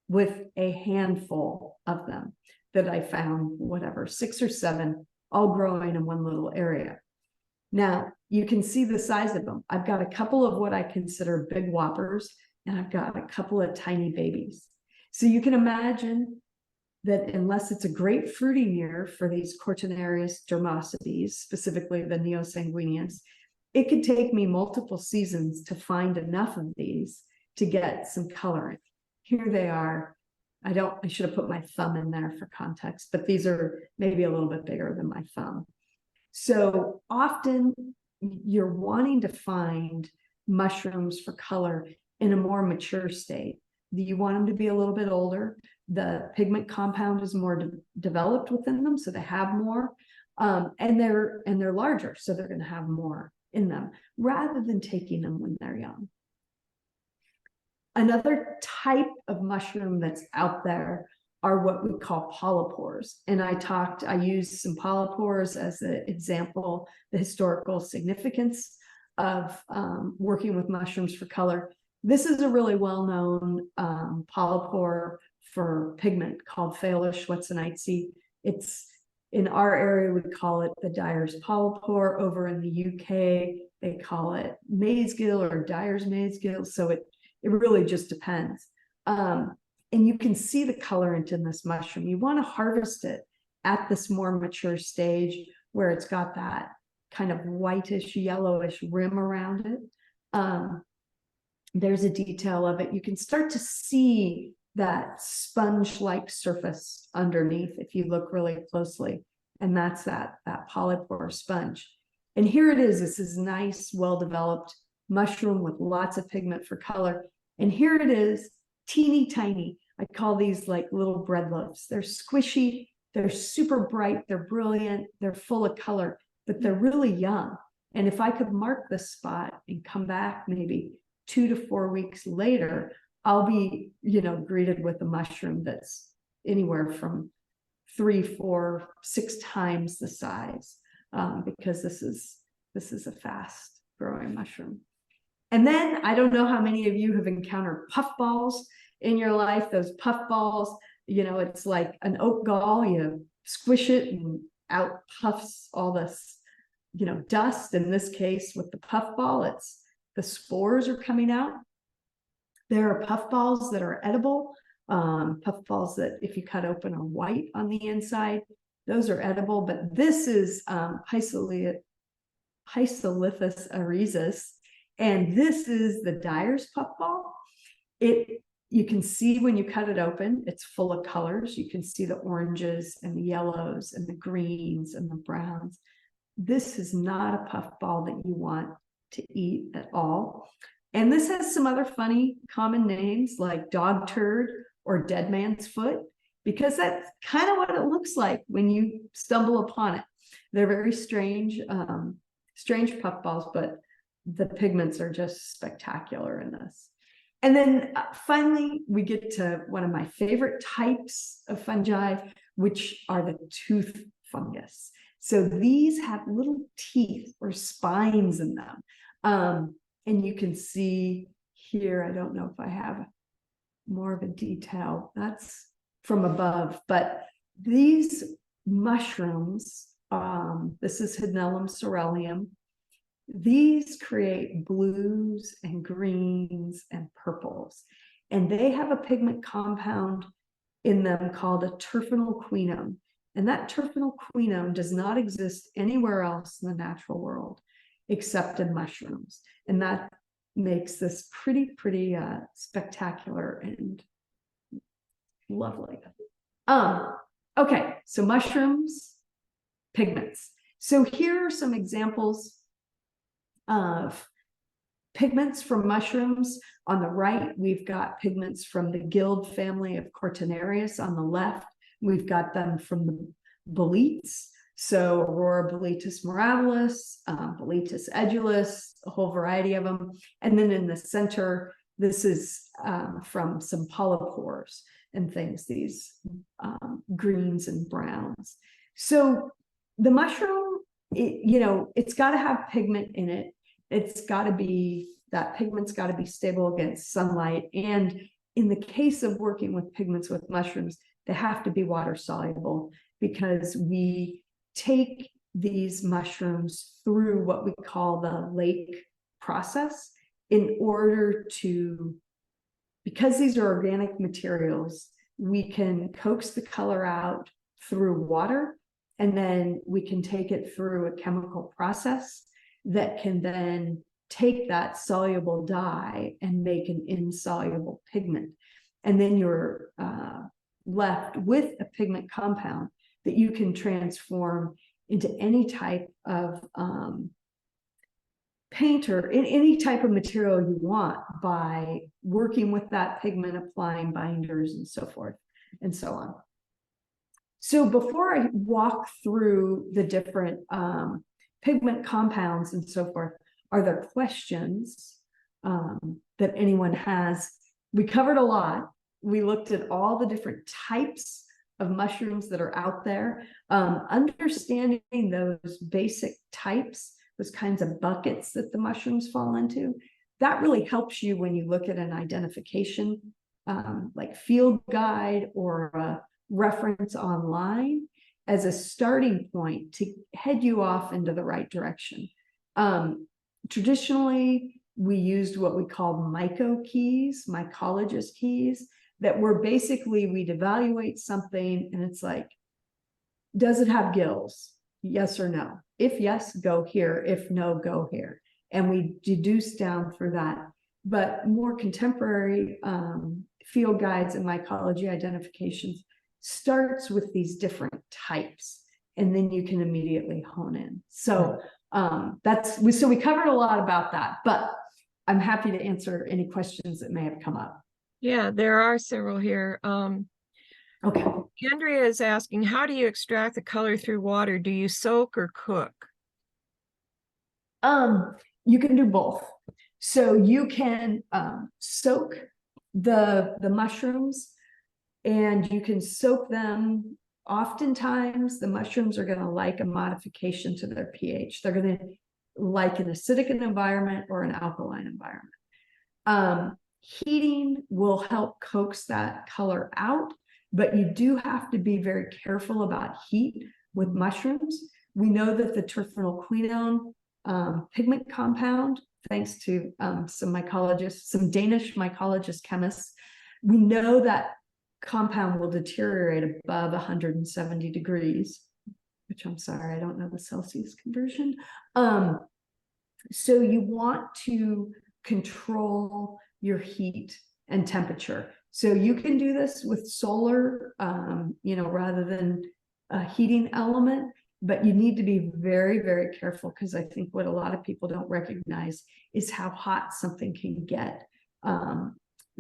with a handful of them that I found, whatever, 6 or 7, all growing in one little area. Now, you can see the size of them. I've got a couple of what I consider big whoppers, and I've got a couple of tiny babies. So you can imagine that unless it's a great fruiting year for these Cortinarius dermosities, specifically the neosanguineous, it could take me multiple seasons to find enough of these to get some coloring. Here they are. I should have put my thumb in there for context, but these are maybe a little bit bigger than my thumb. So often you're wanting to find mushrooms for color in a more mature state. You want them to be a little bit older. The pigment compound is more developed within them, so they have more, and they're larger, so they're going to have more in them, rather than taking them when they're young. Another type of mushroom that's out there are what we call polypores. And I used some polypores as an example, the historical significance of working with mushrooms for color. This is a really well-known polypore for pigment called Phala schwetzenitzii. It's in our area, we call it the Dyer's polypore. Over in the UK, they call it mazegill or Dyer's mazegill. So it really just depends. And you can see the colorant in this mushroom. You want to harvest it at this more mature stage where it's got that kind of whitish, yellowish rim around it. There's a detail of it. You can start to see that sponge-like surface underneath if you look really closely. And that's that polypore sponge. And here it is. This is nice, well-developed mushroom with lots of pigment for color. And here it is, teeny tiny. I call these like little bread loaves. They're squishy, they're super bright, they're brilliant, they're full of color, but they're really young. And if I could mark this spot and come back maybe 2 to 4 weeks later, I'll be, greeted with a mushroom that's anywhere from 3, 4, 6 times the size, because this is a fast growing mushroom. And then I don't know how many of you have encountered puffballs in your life. Those puffballs, it's like an oat gall. You squish it and out puffs all this, dust. In this case, with the puffball, it's the spores are coming out. There are puffballs that are edible. Puffballs that, if you cut open, are white on the inside. Those are edible. But this is Hysolithus arizus. And this is the Dyer's puffball. You can see when you cut it open, it's full of colors. You can see the oranges and the yellows and the greens and the browns. This is not a puffball that you want to eat at all. And this has some other funny common names like dog turd or dead man's foot, because that's kind of what it looks like when you stumble upon it. They're very strange puffballs, but the pigments are just spectacular in this. And then finally, we get to one of my favorite types of fungi, which are the tooth fungus. So these have little teeth or spines in them. And you can see here, I don't know if I have more of a detail, that's from above, but these mushrooms, this is Hydnellum sorrelium. These create blues and greens and purples, and they have a pigment compound in them called a terphenolquinone. And that terphenolquinone does not exist anywhere else in the natural world except in mushrooms. And that makes this pretty spectacular and lovely. Okay, so mushrooms, pigments. So here are some examples of pigments from mushrooms. On the right, we've got pigments from the guild family of Cortinarius. On the left, we've got them from the boletes. So Aurora boletus mirabilis, boletus edulis, a whole variety of them. And then in the center, this is from some polypores and things, these greens and browns. So the mushroom, it's got to have pigment in it. It's got to be, that pigment's got to be stable against sunlight. And in the case of working with pigments with mushrooms, they have to be water soluble, because we take these mushrooms through what we call the lake process in order to, because these are organic materials, we can coax the color out through water, and then we can take it through a chemical process that can then take that soluble dye and make an insoluble pigment. And then you're left with a pigment compound that you can transform into any type of paint or in any type of material you want by working with that pigment, applying binders and so forth and so on. So before I walk through the different pigment compounds and so forth, are there questions that anyone has? We covered a lot. We looked at all the different types of mushrooms that are out there. Understanding those basic types, those kinds of buckets that the mushrooms fall into, that really helps you when you look at an identification, like field guide or a reference online, as a starting point to head you off into the right direction. Traditionally, we used what we call mycologist keys, that were basically, we'd evaluate something and it's like, does it have gills? Yes or no? If yes, go here. If no, go here. And we deduce down through that. But more contemporary field guides and mycology identifications starts with these different types, and then you can immediately hone in. So so we covered a lot about that, but I'm happy to answer any questions that may have come up. Yeah, there are several here. Okay. Andrea is asking, how do you extract the color through water? Do you soak or cook? You can do both. So you can soak the mushrooms, and you can soak them. Oftentimes the mushrooms are going to like a modification to their pH. They're going to like an acidic environment or an alkaline environment. Heating will help coax that color out, but you do have to be very careful about heat with mushrooms. We know that the terpenoquinone pigment compound, thanks to some Danish mycologist chemists, we know that compound will deteriorate above 170 degrees, which I'm sorry, I don't know the Celsius conversion. So you want to control your heat and temperature. So you can do this with solar, rather than a heating element, but you need to be very, very careful, because I think what a lot of people don't recognize is how hot something can get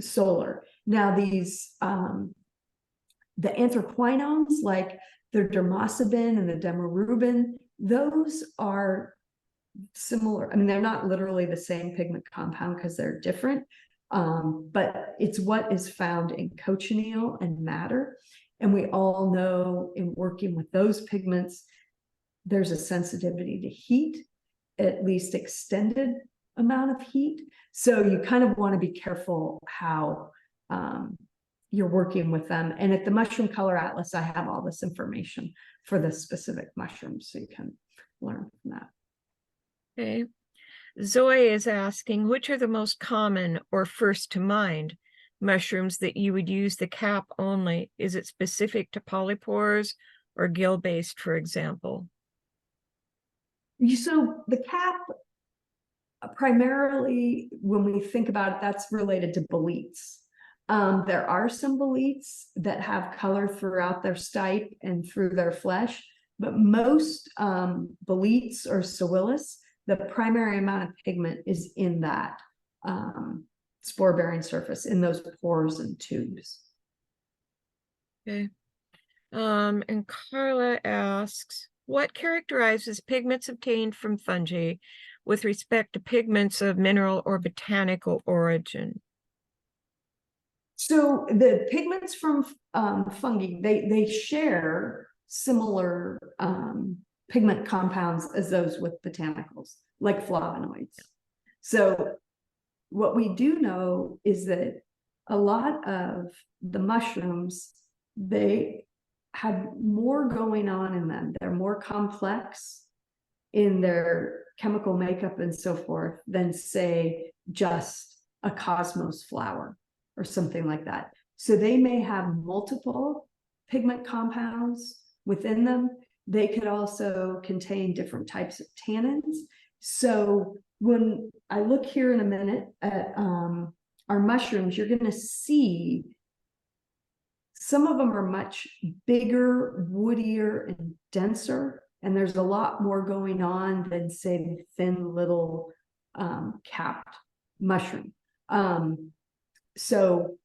solar. Now these, the anthraquinones, like the dermosabin and the demerubin, those are similar. I mean, they're not literally the same pigment compound because they're different, but it's what is found in cochineal and madder. And we all know in working with those pigments, there's a sensitivity to heat, at least extended amount of heat. So you kind of want to be careful how you're working with them. And at the Mushroom Color Atlas, I have all this information for the specific mushrooms, so you can learn from that. Okay. Zoe is asking, which are the most common or first to mind mushrooms that you would use the cap only? Is it specific to polypores or gill-based, for example? So the cap, primarily, when we think about it, that's related to boletes. There are some boletes that have color throughout their stipe and through their flesh, but most boletes or pseuilus, the primary amount of pigment is in that spore-bearing surface, in those pores and tubes. Okay. And Carla asks, What characterizes pigments obtained from fungi with respect to pigments of mineral or botanical origin? So the pigments from fungi, they share similar pigment compounds as those with botanicals, like flavonoids. So what we do know is that a lot of the mushrooms, they have more going on in them. They're more complex in their chemical makeup and so forth than, say, just a cosmos flower or something like that. So they may have multiple pigment compounds within them. They could also contain different types of tannins. So when I look here in a minute at our mushrooms, you're going to see some of them are much bigger, woodier, and denser. And there's a lot more going on than, say, the thin little capped mushroom. So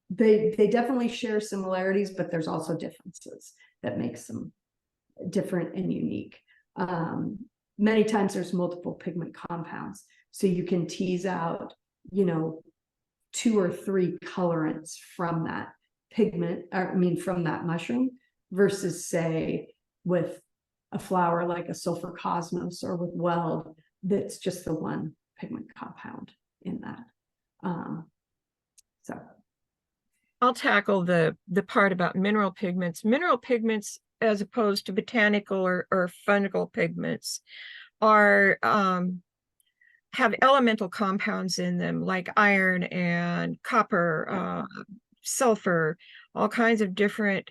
they definitely share similarities, but there's also differences that makes them different and unique. Many times there's multiple pigment compounds, so you can tease out, 2 or 3 colorants from that pigment, from that mushroom, versus, say, with a flower like a sulfur cosmos or with weld, that's just the one pigment compound in that. So I'll tackle the part about mineral pigments. Mineral pigments, as opposed to botanical or fungal pigments, are have elemental compounds in them, like iron and copper, sulfur, all kinds of different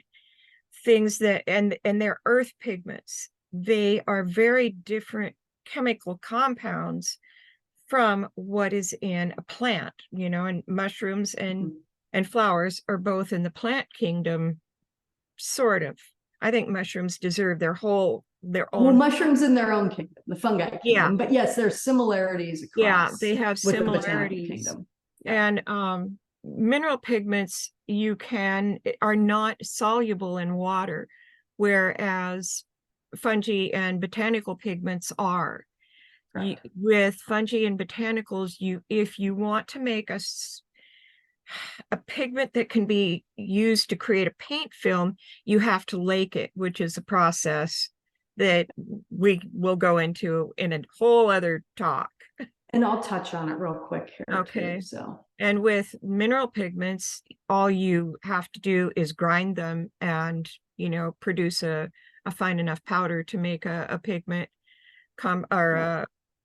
things that, and they're earth pigments. They are very different chemical compounds from what is in a plant, and mushrooms and flowers are both in the plant kingdom, sort of. I think mushrooms deserve their own. Well, mushrooms in their own kingdom, the fungi kingdom. Yeah. But yes, there's similarities across. Yeah, they have with the botanical similarities. kingdom. Yeah. And mineral pigments are not soluble in water, whereas fungi and botanical pigments are. With fungi and botanicals, if you want to make a pigment that can be used to create a paint film, you have to lake it, which is a process that we will go into in a whole other talk. And I'll touch on it real quick here. Okay. Too, so. And with mineral pigments, all you have to do is grind them and, produce a fine enough powder to make a pigment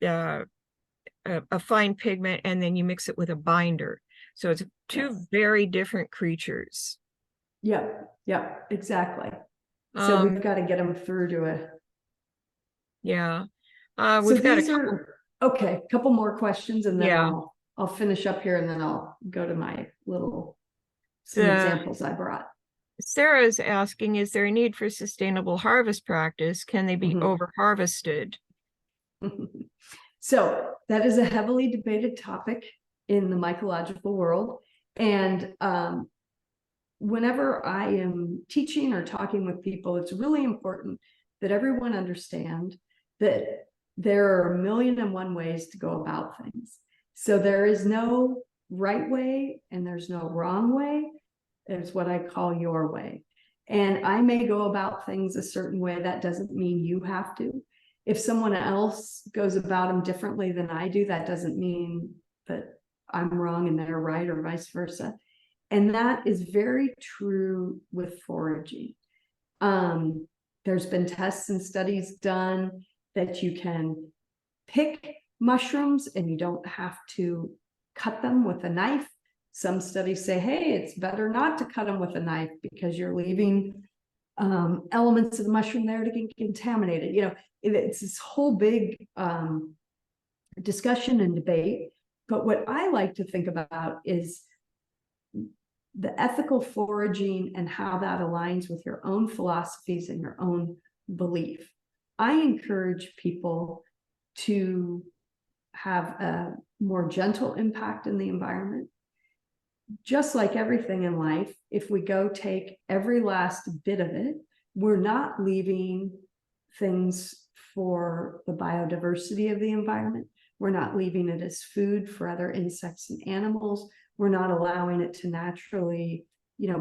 a fine pigment, and then you mix it with a binder. So it's two very different creatures. Yep, exactly. So we've got to get them through to a. Yeah. We've got a couple more questions, and then I'll finish up here, and then I'll go to my some examples I brought. Sarah is asking, is there a need for sustainable harvest practice? Can they be over harvested? So that is a heavily debated topic in the mycological world. And whenever I am teaching or talking with people, it's really important that everyone understand that there are 1,000,001 ways to go about things. So there is no right way and there's no wrong way. There's what I call your way. And I may go about things a certain way. That doesn't mean you have to. If someone else goes about them differently than I do, that doesn't mean that I'm wrong and they're right, or vice versa. And that is very true with foraging. There's been tests and studies done that you can pick mushrooms and you don't have to cut them with a knife. Some studies say, hey, it's better not to cut them with a knife because you're leaving elements of the mushroom there to get contaminated. It's this whole big discussion and debate. But what I like to think about is the ethical foraging and how that aligns with your own philosophies and your own belief. I encourage people to have a more gentle impact in the environment. Just like everything in life, if we go take every last bit of it, we're not leaving things for the biodiversity of the environment. We're not leaving it as food for other insects and animals. We're not allowing it to naturally,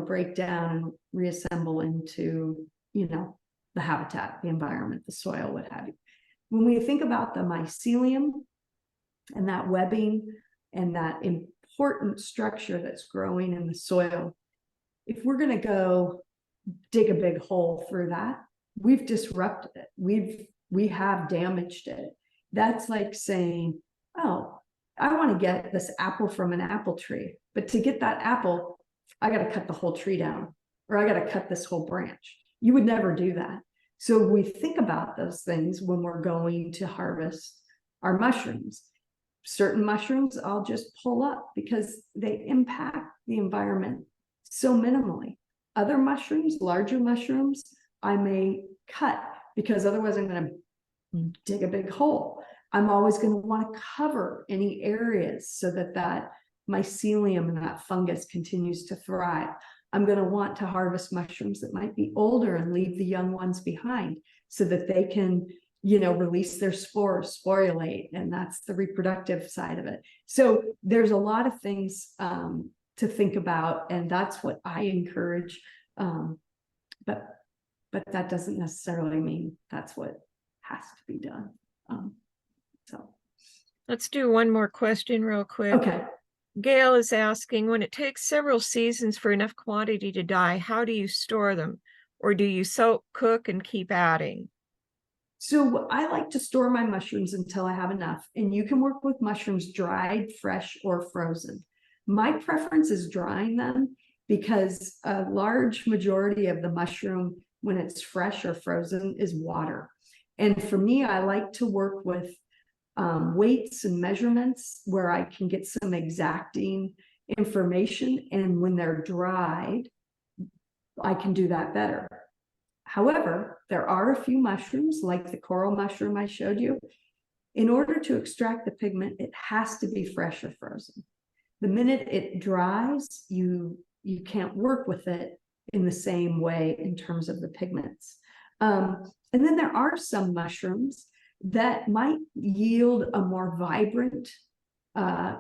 break down and reassemble into, the habitat, the environment, the soil, what have you. When we think about the mycelium and that webbing and that important structure that's growing in the soil, if we're going to go dig a big hole through that, we've disrupted it. We have damaged it. That's like saying, oh, I want to get this apple from an apple tree, but to get that apple, I got to cut the whole tree down, or I got to cut this whole branch. You would never do that. So we think about those things when we're going to harvest our mushrooms. Certain mushrooms I'll just pull up because they impact the environment so minimally. Other mushrooms, larger mushrooms, I may cut because otherwise I'm going to dig a big hole. I'm always going to want to cover any areas so that that mycelium and that fungus continues to thrive. I'm going to want to harvest mushrooms that might be older and leave the young ones behind so that they can, release their spores, sporulate, and that's the reproductive side of it. So there's a lot of things to think about, and that's what I encourage. But that doesn't necessarily mean that's what has to be done. So let's do one more question real quick. okay. Gail is asking, when it takes several seasons for enough quantity to die, how do you store them? Or do you soak, cook, and keep adding? So I like to store my mushrooms until I have enough. And you can work with mushrooms dried, fresh, or frozen. My preference is drying them because a large majority of the mushroom, when it's fresh or frozen, is water. And for me, I like to work with weights and measurements where I can get some exacting information. And when they're dried, I can do that better. However, there are a few mushrooms like the coral mushroom I showed you. In order to extract the pigment, it has to be fresh or frozen. The minute it dries, you can't work with it in the same way in terms of the pigments. And then there are some mushrooms that might yield a more vibrant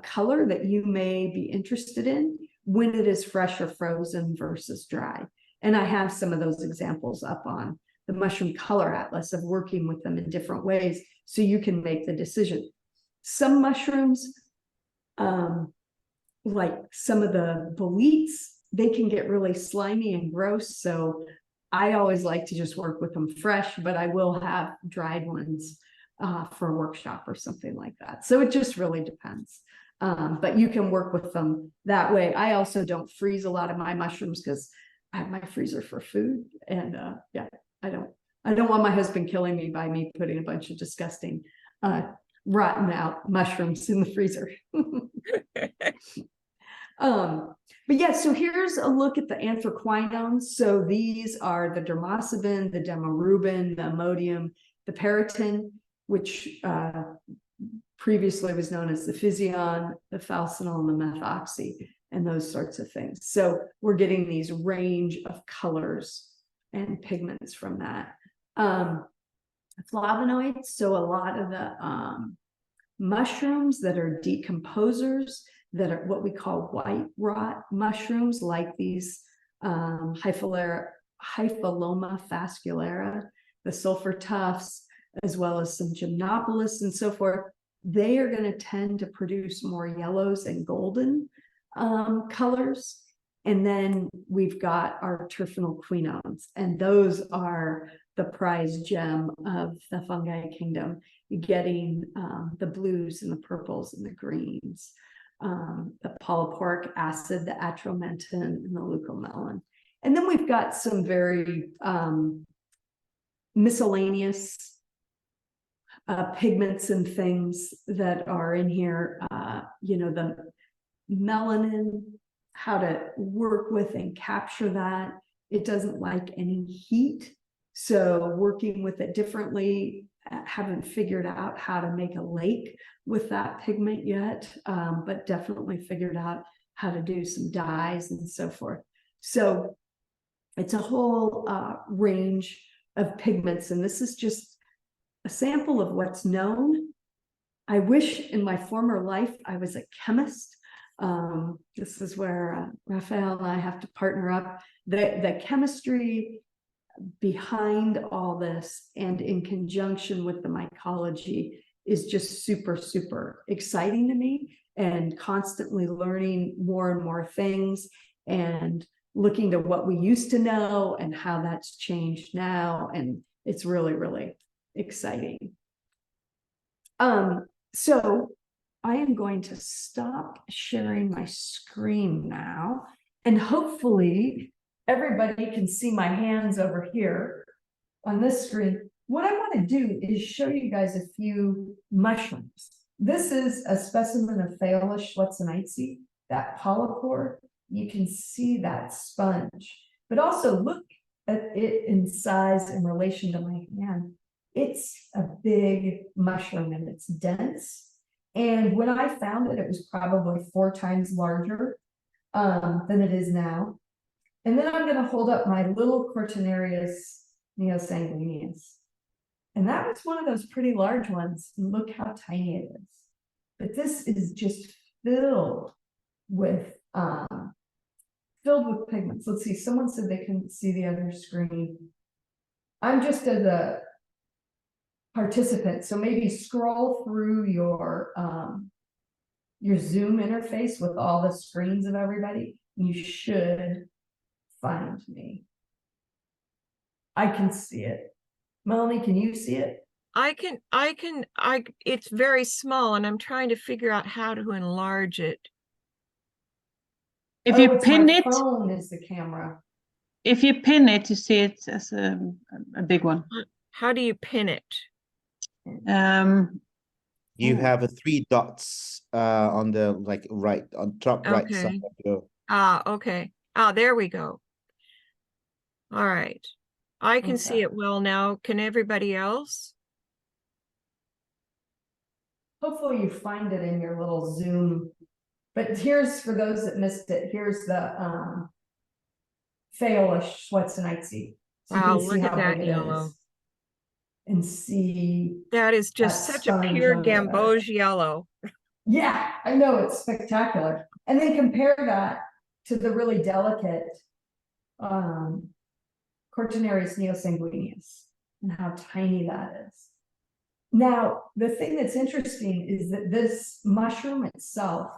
color that you may be interested in when it is fresh or frozen versus dry. And I have some of those examples up on the Mushroom Color Atlas of working with them in different ways so you can make the decision. Some mushrooms, like some of the boletes, they can get really slimy and gross. So I always like to just work with them fresh, but I will have dried ones for a workshop or something like that. So it just really depends. But you can work with them that way. I also don't freeze a lot of my mushrooms because I have my freezer for food. And yeah, I don't want my husband killing me by me putting a bunch of disgusting rotten out mushrooms in the freezer. But yeah, so here's a look at the anthraquinones. So these are the dermosabin, the demarubin, the Imodium, the periton, which previously was known as the physion, the falcinol, and the methoxy, and those sorts of things. So we're getting these range of colors and pigments from that. Flavonoids, so a lot of the mushrooms that are decomposers, that are what we call white rot mushrooms, like these Hyphaloma fasculata, the sulfur tufts, as well as some gymnopolis and so forth. They are going to tend to produce more yellows and golden colors. And then we've got our terpenoquinones, and those are the prize gem of the fungi kingdom, getting the blues and the purples and the greens, the polyporic acid, the atromentin, and the leucomelin. And then we've got some very miscellaneous pigments and things that are in here, the melanin, how to work with and capture that. It doesn't like any heat. So working with it differently, haven't figured out how to make a lake with that pigment yet, but definitely figured out how to do some dyes and so forth. So It's a whole range of pigments, and this is just a sample of what's known. I wish in my former life I was a chemist. This is where Raphael and I have to partner up. The chemistry behind all this and in conjunction with the mycology is just super, super exciting to me, and constantly learning more and more things and looking to what we used to know and how that's changed now. And it's really, really exciting. So I am going to stop sharing my screen now, and hopefully everybody can see my hands over here on this screen. What I want to do is show you guys a few mushrooms. This is a specimen of Phaeolus schwarzenegii, that polypore. You can see that sponge, but also look at it in size in relation to my hand. It's a big mushroom and it's dense. And when I found it, it was probably 4 times larger than it is now. And then I'm going to hold up my little Cortinarius neosanguineus. And that was one of those pretty large ones. And look how tiny it is. But this is just filled with pigments. Let's see, someone said they couldn't see the other screen. I'm just as a participant, so maybe scroll through your Zoom interface with all the screens of everybody. You should find me. I can see it. Melanie, can you see it? It's very small and I'm trying to figure out how to enlarge it. If you pin my it, phone is the camera. if you pin it, you see it as a big one. How do you pin it? You Ooh. have 3 dots on the on top right Okay. side of your. Okay. There we go. All right. I can see Okay. it well now. Can everybody else? Hopefully you find it in your little Zoom. But here's, for those that missed it, here's the Phaeolus schwarzenegii. So you Wow, can see look at how that big it yellow. is. And see, That is just that such a sponge pure under there. gamboge yellow. Yeah, I know, it's spectacular. And then compare that to the really delicate Cortinarius neosanguineus and how tiny that is. Now, the thing that's interesting is that this mushroom itself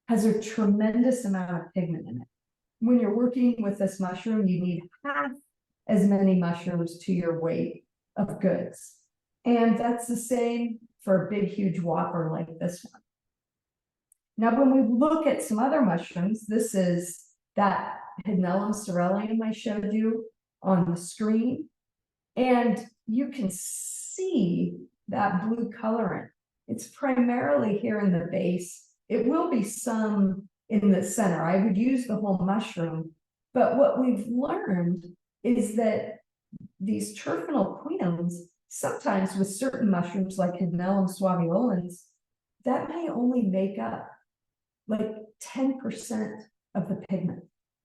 has a tremendous amount of pigment in it. When you're working with this mushroom, you need half as many mushrooms to your weight of goods. And that's the same for a big, huge whopper like this one. Now, when we look at some other mushrooms, this is that Hypnellum cerulleum I showed you on the screen. And you can see that blue colorant. It's primarily here in the base. It will be some in the center. I would use the whole mushroom. But what we've learned is that these terpenoquinones, sometimes with certain mushrooms like Hypnellum suaveolens, that may only make up like 10% of the pigment.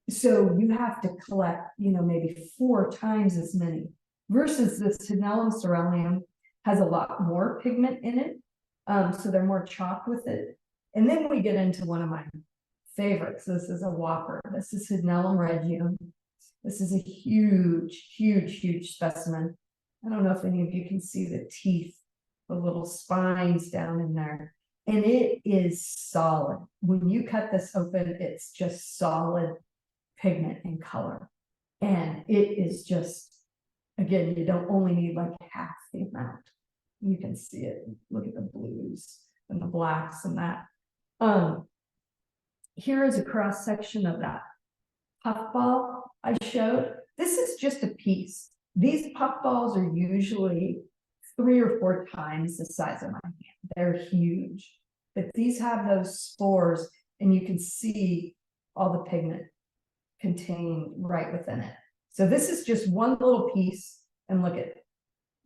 So you have to collect, maybe 4 times as many, versus this Hypnellum cerulleum has a lot more pigment in it. So they're more chalked with it. And then we get into one of my favorites. This is a whopper. This is Hypnellum regium. This is a huge, huge, huge specimen. I don't know if any of you can see the teeth, the little spines down in there. And it is solid. When you cut this open, it's just solid pigment and color. And it is just, again, you don't only need like half the amount. You can see it. Look at the blues and the blacks and that. Here is a cross section of that puffball I showed. This is just a piece. These puffballs are usually 3 or 4 times the size of my hand. They're huge, but these have those spores, and you can see all the pigment contained right within it. So this is just one little piece, and look at,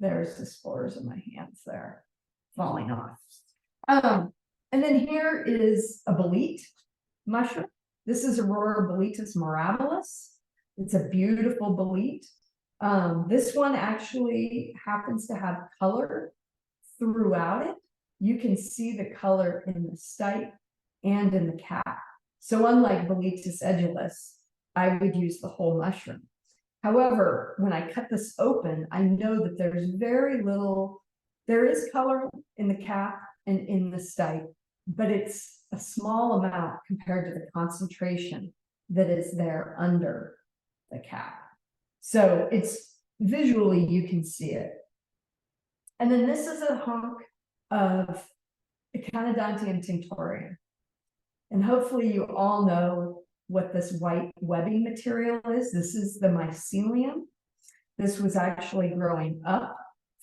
there's the spores in my hands there falling off. And then here is a bolete mushroom. This is Aurora boletus mirabilis. It's a beautiful bolete. This one actually happens to have color throughout it. You can see the color in the stipe and in the cap. So unlike Boletus edulis, I would use the whole mushroom. However, when I cut this open, I know that there's very little, there is color in the cap and in the stipe, but it's a small amount compared to the concentration that is there under the cap. So it's visually, you can see it. And then this is a hunk of Echinodontium tinctorium. And hopefully you all know what this white webbing material is. This is the mycelium. This was actually growing up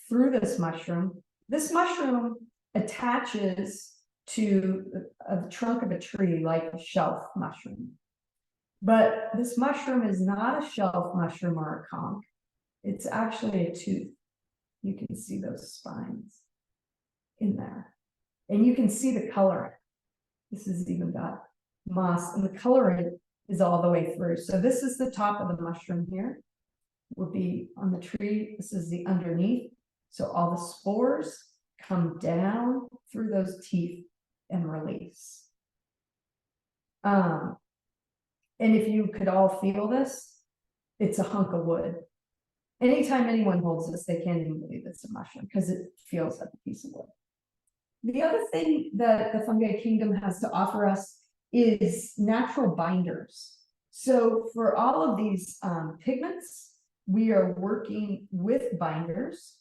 through this mushroom. This mushroom attaches to the trunk of a tree like a shelf mushroom. But this mushroom is not a shelf mushroom or a conch. It's actually a tooth. You can see those spines in there. And you can see the coloring. This has even got moss, and the coloring is all the way through. So this is the top of the mushroom here. Would be on the tree. This is the underneath. So all the spores come down through those teeth and release. And if you could all feel this, it's a hunk of wood. Anytime anyone holds this, they can't even believe it's a mushroom because it feels like a piece of wood. The other thing that the fungi kingdom has to offer us is natural binders. So for all of these pigments, we are working with binders.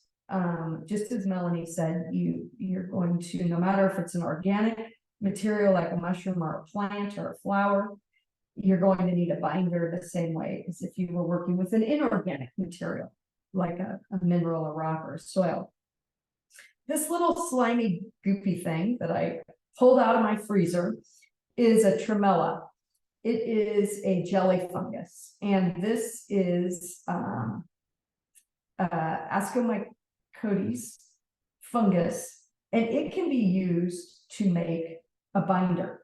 Just as Melanie said, you're going to, no matter if it's an organic material like a mushroom or a plant or a flower, you're going to need a binder the same way as if you were working with an inorganic material, like a mineral, a rock, or a soil. This little slimy, goopy thing that I pulled out of my freezer is a tremella. It is a jelly fungus, and this is Ascomycotes fungus, and it can be used to make a binder.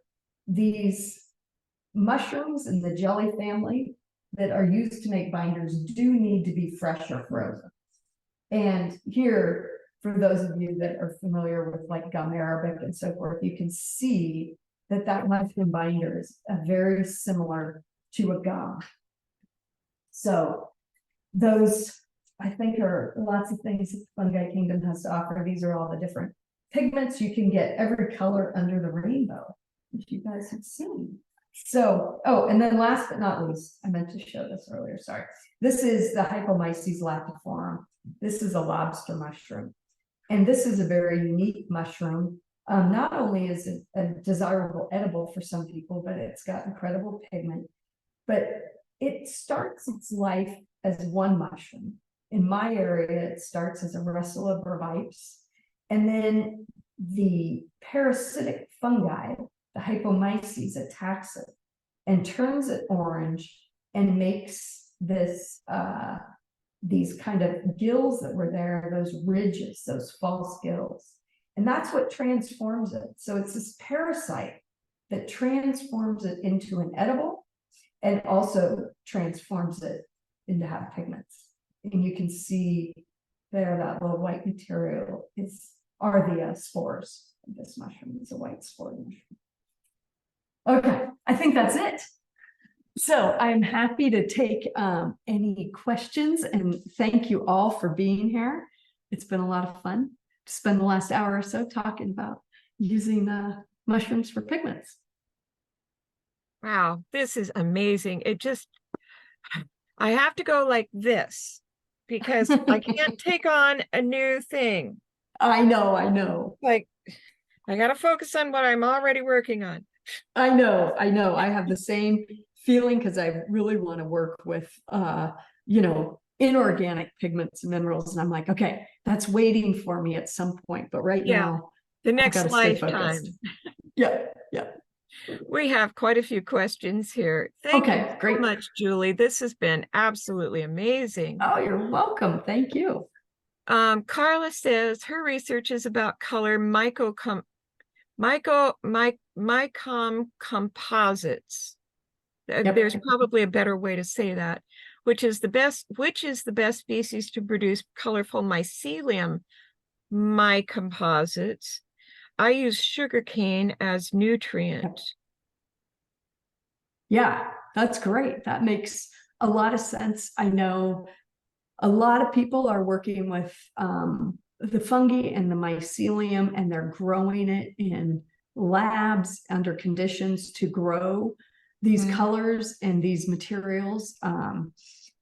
These mushrooms in the jelly family that are used to make binders do need to be fresh or frozen. And here, for those of you that are familiar with like gum arabic and so forth, you can see that that mushroom binder is very similar to a gum. So those, I think, are lots of things that the fungi kingdom has to offer. These are all the different pigments. You can get every color under the rainbow, which you guys have seen. So, oh, and then last but not least, I meant to show this earlier, sorry. This is the Hypomyces lactiforum. This is a lobster mushroom. And this is a very unique mushroom. Not only is it a desirable edible for some people, but it's got incredible pigment. But it starts its life as one mushroom. In my area, it starts as a Russula brevips. And then the parasitic fungi, the Hypomyces, attacks it and turns it orange and makes this these kind of gills that were there, those ridges, those false gills. And that's what transforms it. So it's this parasite that transforms it into an edible and also transforms it into have pigments. And you can see there that little white material are the spores of this mushroom. It's a white spore mushroom. Okay, I think that's it. So I'm happy to take any questions, and thank you all for being here. It's been a lot of fun to spend the last hour or so talking about using mushrooms for pigments. Wow, this is amazing. I have to go like this because I can't take on a new thing. I know. Like, I got to focus on what I'm already working on. I know. I have the same feeling because I really want to work with, inorganic pigments and minerals. And I'm like, okay, that's waiting for me at some point. But right now, the next I gotta stay lifetime. focused. Yeah. We have quite a few questions here. Thank you so great. much, Julie. This has been absolutely amazing. Oh, you're welcome. Thank you. Carla says her research is about color mycom composites. Yep. There's probably a better way to say that. which is the best species to produce colorful mycelium mycomposites. I use sugarcane as nutrient. Yeah, that's great. That makes a lot of sense. I know a lot of people are working with the fungi and the mycelium, and they're growing it in labs under conditions to grow these colors and these materials.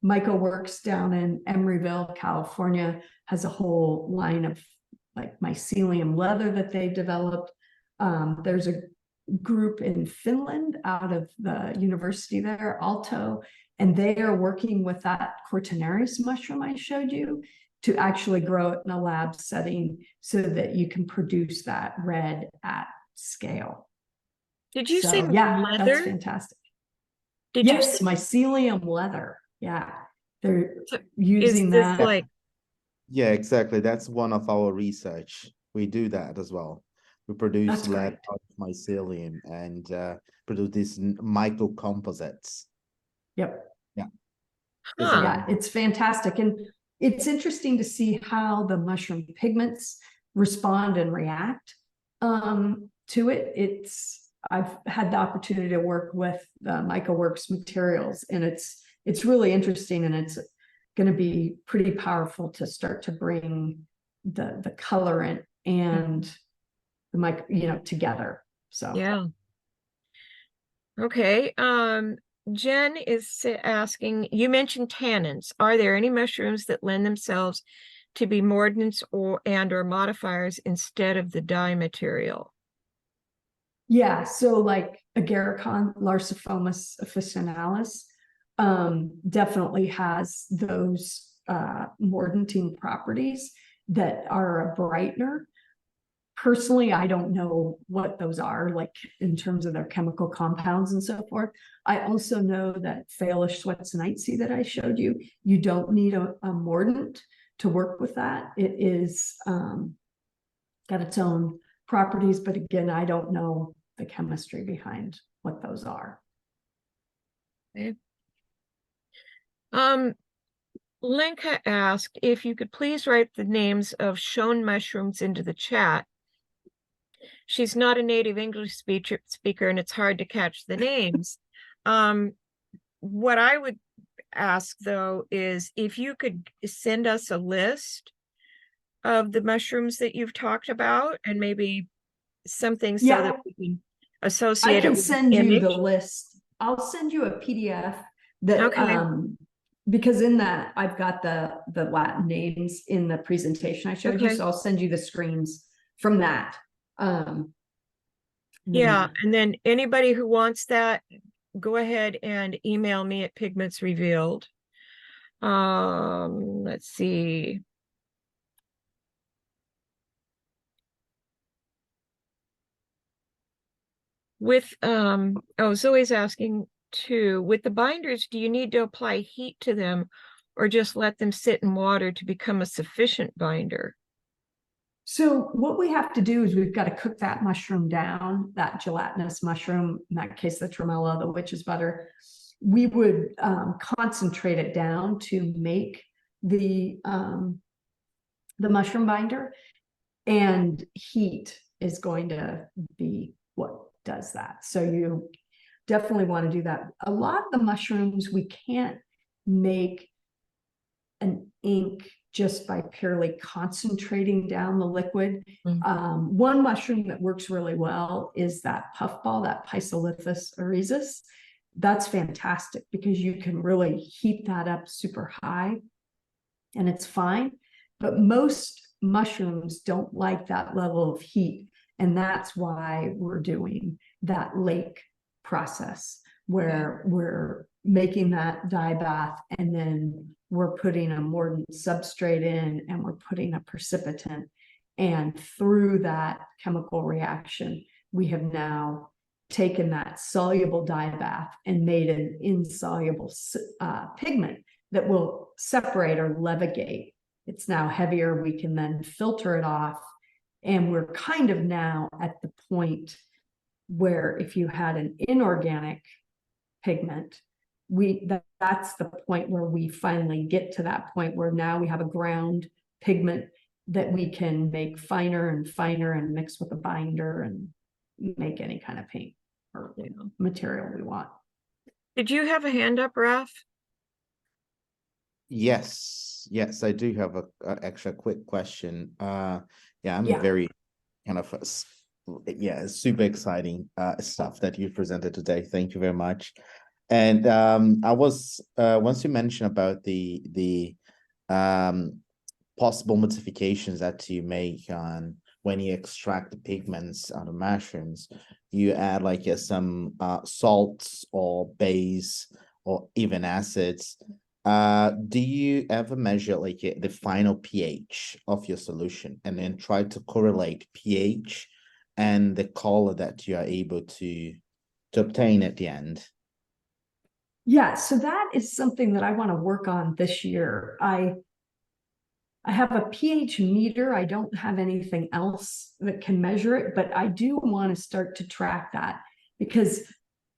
Mycoworks down in Emeryville, California, has a whole line of like mycelium leather that they developed. There's a group in Finland out of the university there, Aalto, and they are working with that Cortinarius mushroom I showed you to actually grow it in a lab setting so that you can produce that red at scale. Did you So, say yeah, leather? that's fantastic. Did you Yes, say mycelium leather. Yeah, they're So using is this that. like Yeah, exactly. That's one of our research. We do that as well. We produce That's lead great. out of mycelium and produce these mycocomposites. Yep. huh? Yeah, it's fantastic. And it's interesting to see how the mushroom pigments respond and react to it. I've had the opportunity to work with the Mycoworks materials, and it's really interesting, and it's going to be pretty powerful to start to bring the colorant and the together. So Yeah. Okay. Jen is asking, you mentioned tannins. Are there any mushrooms that lend themselves to be mordants or modifiers instead of the dye material? yeah, so like Agaricon, Larsifomus officinalis, definitely has those mordanting properties that are a brightener. Personally, I don't know what those are, like in terms of their chemical compounds and so forth. I also know that Phalus schwetzenites that I showed you, you don't need a mordant to work with that. It is got its own properties, but again, I don't know the chemistry behind what those are. Okay. Lenka asked if you could please write the names of shown mushrooms into the chat. She's not a native English speaker, and it's hard to catch the names. What I would ask, though, is if you could send us a list of the mushrooms that you've talked about, and maybe something so that we can associate I it can with send an you image. the list. I'll send you a PDF that Okay. because in that I've got the Latin names in the presentation I showed you. Okay. So I'll send you the screens from that. Yeah, and then anybody who wants that, go ahead and email me at Pigments Revealed. Let's see. With Zoe's asking too, with the binders, do you need to apply heat to them or just let them sit in water to become a sufficient binder? So what we have to do is we've got to cook that mushroom down, that gelatinous mushroom, in that case, the tremella, the witch's butter. We would concentrate it down to make the mushroom binder, and heat is going to be what does that. So you definitely want to do that. A lot of the mushrooms, we can't make an ink just by purely concentrating down the liquid. One mushroom that works really well is that puffball, that Physolithus oryzus. That's fantastic because you can really heat that up super high and it's fine. But most mushrooms don't like that level of heat. And that's why we're doing that lake process where we're making that dye bath, and then we're putting a mordant substrate in, and we're putting a precipitant. And through that chemical reaction, we have now taken that soluble dye bath and made an insoluble pigment that will separate or levigate. It's now heavier. We can then filter it off. And we're kind of now at the point where if you had an inorganic pigment, that's the point where we finally get to that point where now we have a ground pigment that we can make finer and mix with a binder and make any kind of paint or material we want. Did you have a hand up, Raf? Yes, I do have a extra quick question. Yeah, I'm Yeah. very kind of super exciting stuff that you presented today. Thank you very much. And I was once you mentioned about the possible modifications that you make on when you extract the pigments out of mushrooms, you add like some salts or base or even acids. Do you ever measure like the final pH of your solution and then try to correlate pH and the color that you are able to obtain at the end? Yeah, so that is something that I want to work on this year. I have a pH meter. I don't have anything else that can measure it, but I do want to start to track that because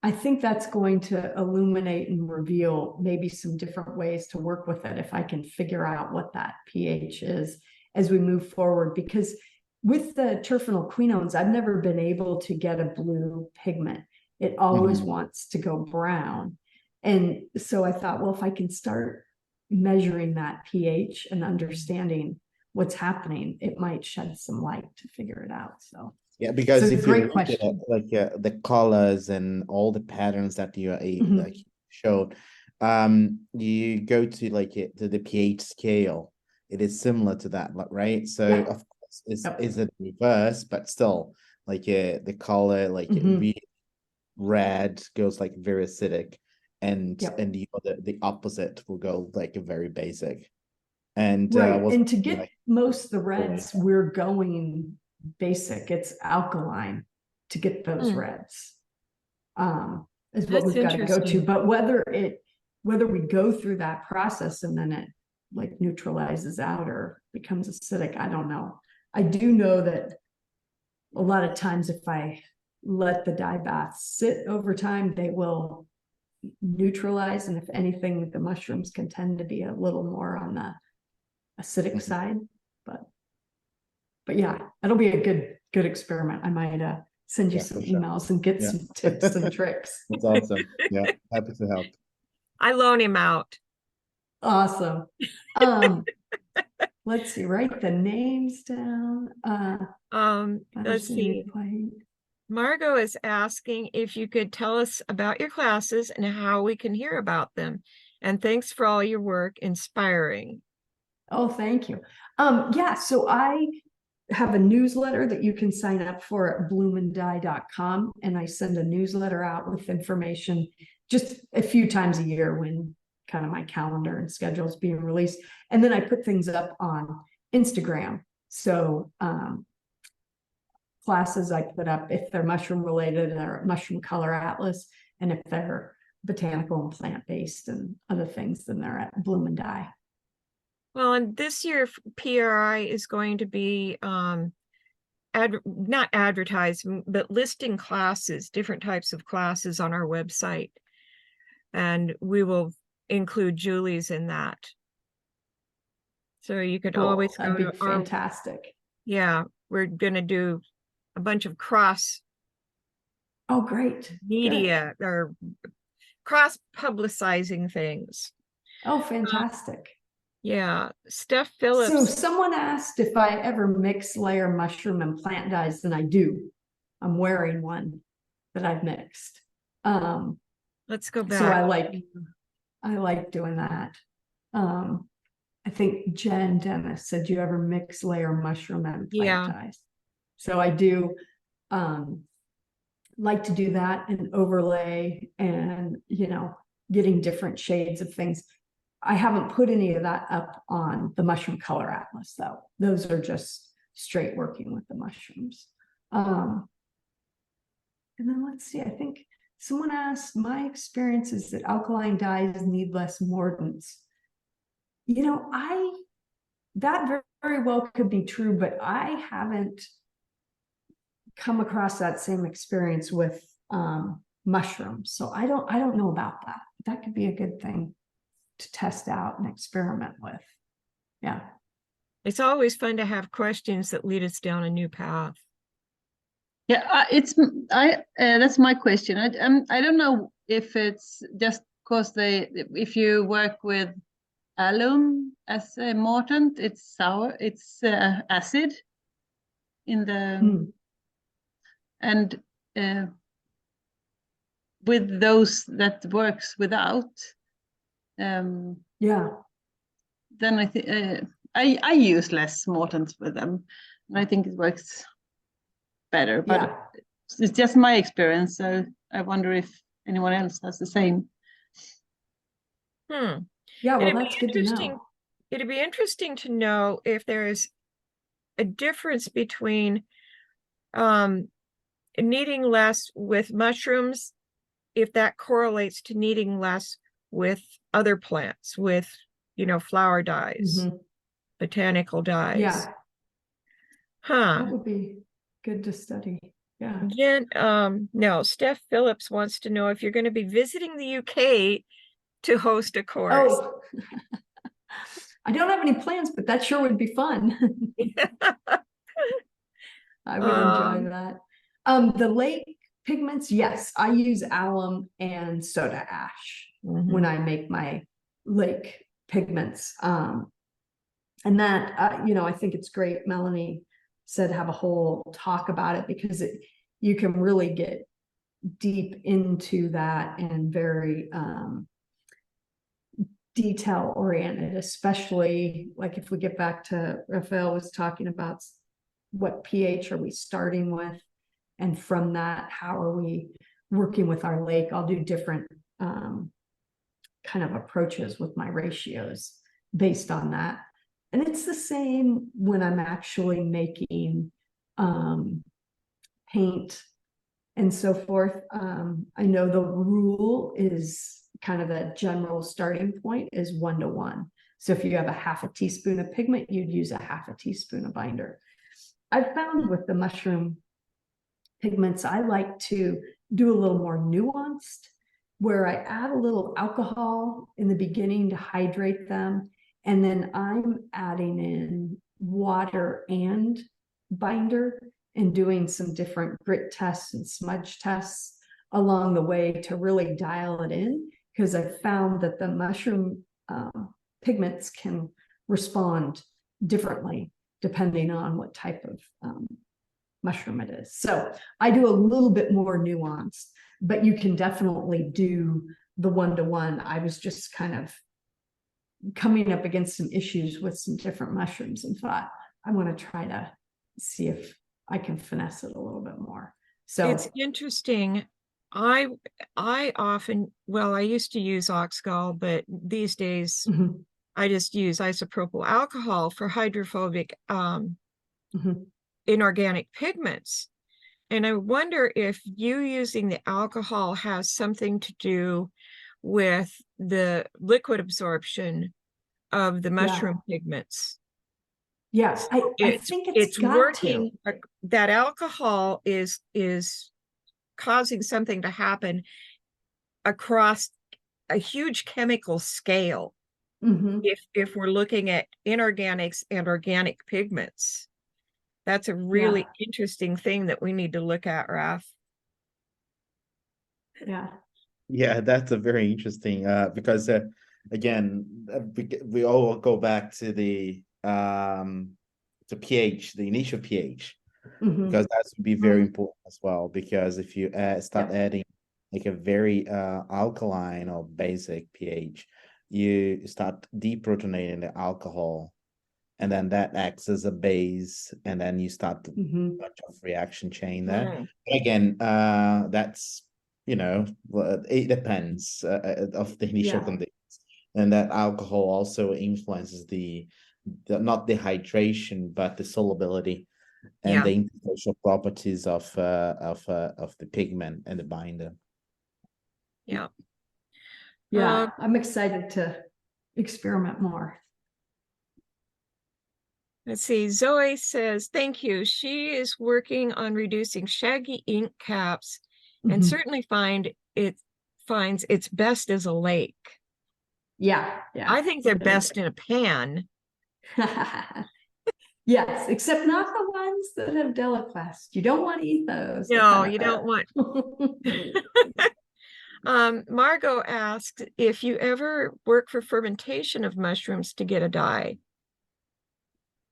I think that's going to illuminate and reveal maybe some different ways to work with it if I can figure out what that pH is as we move forward. Because with the terphenylquinones, I've never been able to get a blue pigment. It always wants to go brown. And so I thought, well, if I can start measuring that pH and understanding what's happening, it might shed some light to figure it out. So yeah, because so if you look at like the colors and all the patterns that you are like showed, you go to like to the pH scale, it is similar to that, right? So of course is it reverse, but still like the color like really red goes like very acidic, and the opposite will go like a very basic. And and to get most of the reds, we're going basic. It's alkaline to get those reds. Is what we've got to go to. But whether we go through that process and then it like neutralizes out or becomes acidic, I don't know. I do know that a lot of times if I let the dye baths sit over time, they will neutralize, and if anything, the mushrooms can tend to be a little more on the acidic side. But yeah, it'll be a good experiment. I might send you some emails and get some tips and tricks. That's awesome. Yeah, happy to help. I loan him out. Awesome. Let's see, write the names down. Let's see. Margot is asking if you could tell us about your classes and how we can hear about them. And thanks for all your work, inspiring. Oh, thank you. Yeah, so I have a newsletter that you can sign up for at bloomanddye.com, and I send a newsletter out with information just a few times a year when kind of my calendar and schedule is being released. And then I put things up on Instagram. So classes I put up, if they're mushroom related, or mushroom color atlas, and if they're botanical and plant-based and other things, then they're at Bloom and Dye. Well, and this year PRI is going to be not advertising, but listing classes, different types of classes on our website. And we will include Julie's in that. So you could always go to fantastic. Yeah, we're going to do a bunch of cross media or cross publicizing things. Oh, fantastic. Yeah, Steph Phillips. So someone asked if I ever mix layer mushroom and plant dyes, and I do. I'm wearing one that I've mixed. Let's go back. So I like doing that. I think Jen Dennis said, you ever mix layer mushroom and plant dyes? So I do like to do that and overlay and, getting different shades of things. I haven't put any of that up on the mushroom color atlas though. Those are just straight working with the mushrooms. And then let's see, I think someone asked, my experience is that alkaline dyes need less mordants. That very well could be true, but I haven't come across that same experience with mushrooms. So I don't know about that. that could be a good thing to test out and experiment with. Yeah. It's always fun to have questions that lead us down a new path. Yeah, that's my question. I don't know if it's just because if you work with alum as a mordant, it's sour, it's acid in the and with those that works without, Yeah. then I think I use less mordants with them, and I think it works better. But Yeah. it's just my experience, so I wonder if anyone else has the same. Yeah, well, it'd that's be good to interesting. know. It'd be interesting to know if there is a difference between needing less with mushrooms, if that correlates to needing less with other plants, with, flower dyes, botanical dyes. Yeah. Huh. That would be good to study. Yeah. Again, no, Steph Phillips wants to know if you're going to be visiting the UK to host a course. Oh, I don't have any plans, but that sure would be fun. I would enjoy that. The lake pigments, yes, I use alum and soda ash when I make my lake pigments. And that, I think it's great. Melanie said have a whole talk about it because you can really get deep into that and very detail oriented, especially like if we get back to Raphael was talking about what pH are we starting with, and from that, how are we working with our lake? I'll do different kind of approaches with my ratios based on that. And it's the same when I'm actually making paint and so forth. I know the rule is kind of a general starting point is 1:1. So if you have a half a teaspoon of pigment, you'd use a half a teaspoon of binder. I've found with the mushroom pigments, I like to do a little more nuanced, where I add a little alcohol in the beginning to hydrate them. And then I'm adding in water and binder and doing some different grit tests and smudge tests along the way to really dial it in. Because I found that the mushroom pigments can respond differently depending on what type of mushroom it is. So I do a little bit more nuanced, but you can definitely do the 1:1. I was just kind of coming up against some issues with some different mushrooms and thought, I want to try to see if I can finesse it a little bit more. So it's interesting. I often, I used to use oxgall, but these days I just use isopropyl alcohol for hydrophobic inorganic pigments. And I wonder if you using the alcohol has something to do with the liquid absorption of the mushroom pigments. Yes, I think it's got working. to. That alcohol is causing something to happen across a huge chemical scale. If we're looking at inorganics and organic pigments, that's a really interesting thing that we need to look at, Raph. Yeah, that's a very interesting because again, we all go back to the pH, the initial pH, because that's would be very important as well. Because if you start adding like a very alkaline or basic pH, you start deprotonating the alcohol, and then that acts as a base, and then you start a bunch of reaction chain there. Again, that's it depends of the initial conditions, and that alcohol also influences the not the hydration but the solubility and the interfacial properties of the pigment and the binder. I'm excited to experiment more. Let's see. Zoe says, thank you. She is working on reducing shaggy ink caps and certainly finds finds its best as a lake. Yeah, yeah. I think they're best in a pan. Yes, except not the ones that have deliquesced. You don't want to eat those. They're No, kinda you don't want. bad. Margot asked if you ever work for fermentation of mushrooms to get a dye.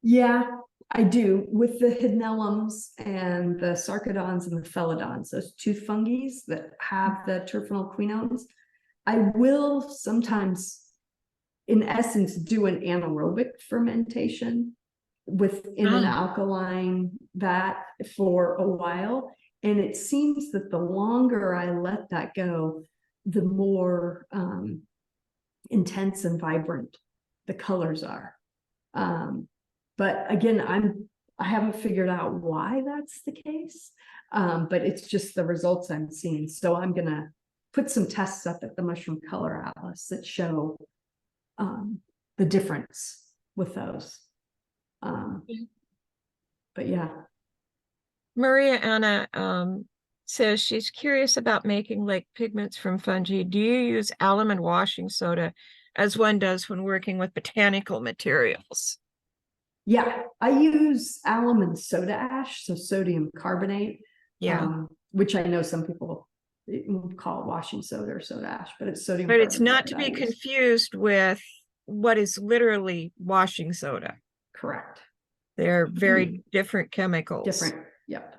Yeah, I do with the hydnellums and the sarcodons and the phelodons, those two fungi that have the terphenol quinones. I will sometimes, in essence, do an anaerobic fermentation within an alkaline vat for a while. And it seems that the longer I let that go, the more intense and vibrant the colors are. But again, I haven't figured out why that's the case, but it's just the results I'm seeing. So I'm gonna put some tests up at the Mushroom Color Atlas that show the difference with those. But yeah. Maria Anna says she's curious about making lake pigments from fungi. Do you use alum and washing soda as one does when working with botanical materials? Yeah, I use alum and soda ash, so sodium carbonate. Yeah. Which I know some people would call washing soda or soda ash, but it's sodium But carbonate. it's not to that I be use. confused with what is literally washing soda. Correct. They're very different chemicals. Different. Yep.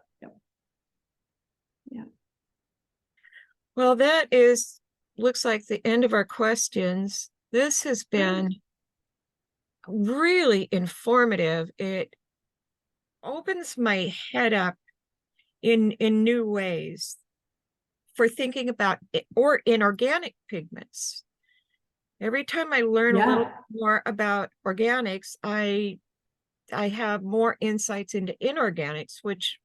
Yeah. Well, looks like the end of our questions. This has been really informative. It opens my head up in new ways for thinking about it, or in organic pigments. Every time I learn a little more about organics, I have more insights into inorganics, which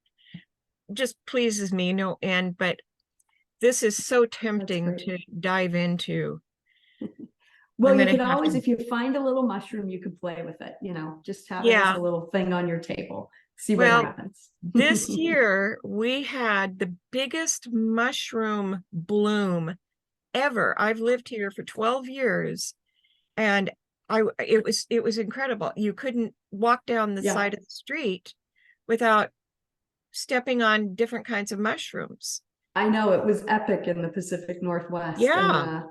just pleases me no end. But this is so tempting to dive into. Well, you could always, if you find a little mushroom, you could play with it, just have it as a little thing on your table. See what happens. This year we had the biggest mushroom bloom ever. I've lived here for 12 years and it was incredible. You couldn't walk down the side of the street without stepping on different kinds of mushrooms. I know, it was epic in the Pacific Northwest. Yeah. And,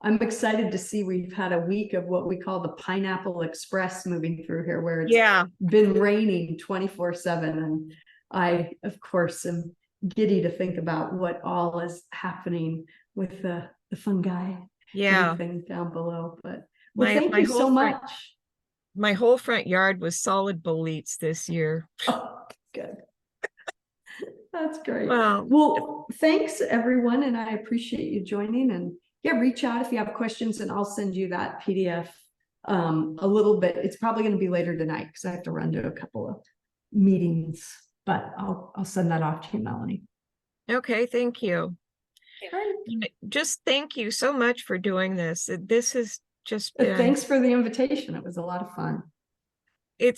I'm excited to see we've had a week of what we call the Pineapple Express moving through here, where it's been raining 24/7. And I, of course, am giddy to think about what all is happening with the fungi. Everything down below. But thank you so much. My whole front yard was solid boletes this year. Oh, good. That's great. Well, thanks everyone, and I appreciate you joining. And reach out if you have questions, and I'll send you that PDF a little bit. It's probably going to be later tonight because I have to run to a couple of meetings, but I'll send that off to you, Melanie. Okay, thank you. Right. Just thank you so much for doing this. This has just been... Thanks for the invitation. It was a lot of fun. It's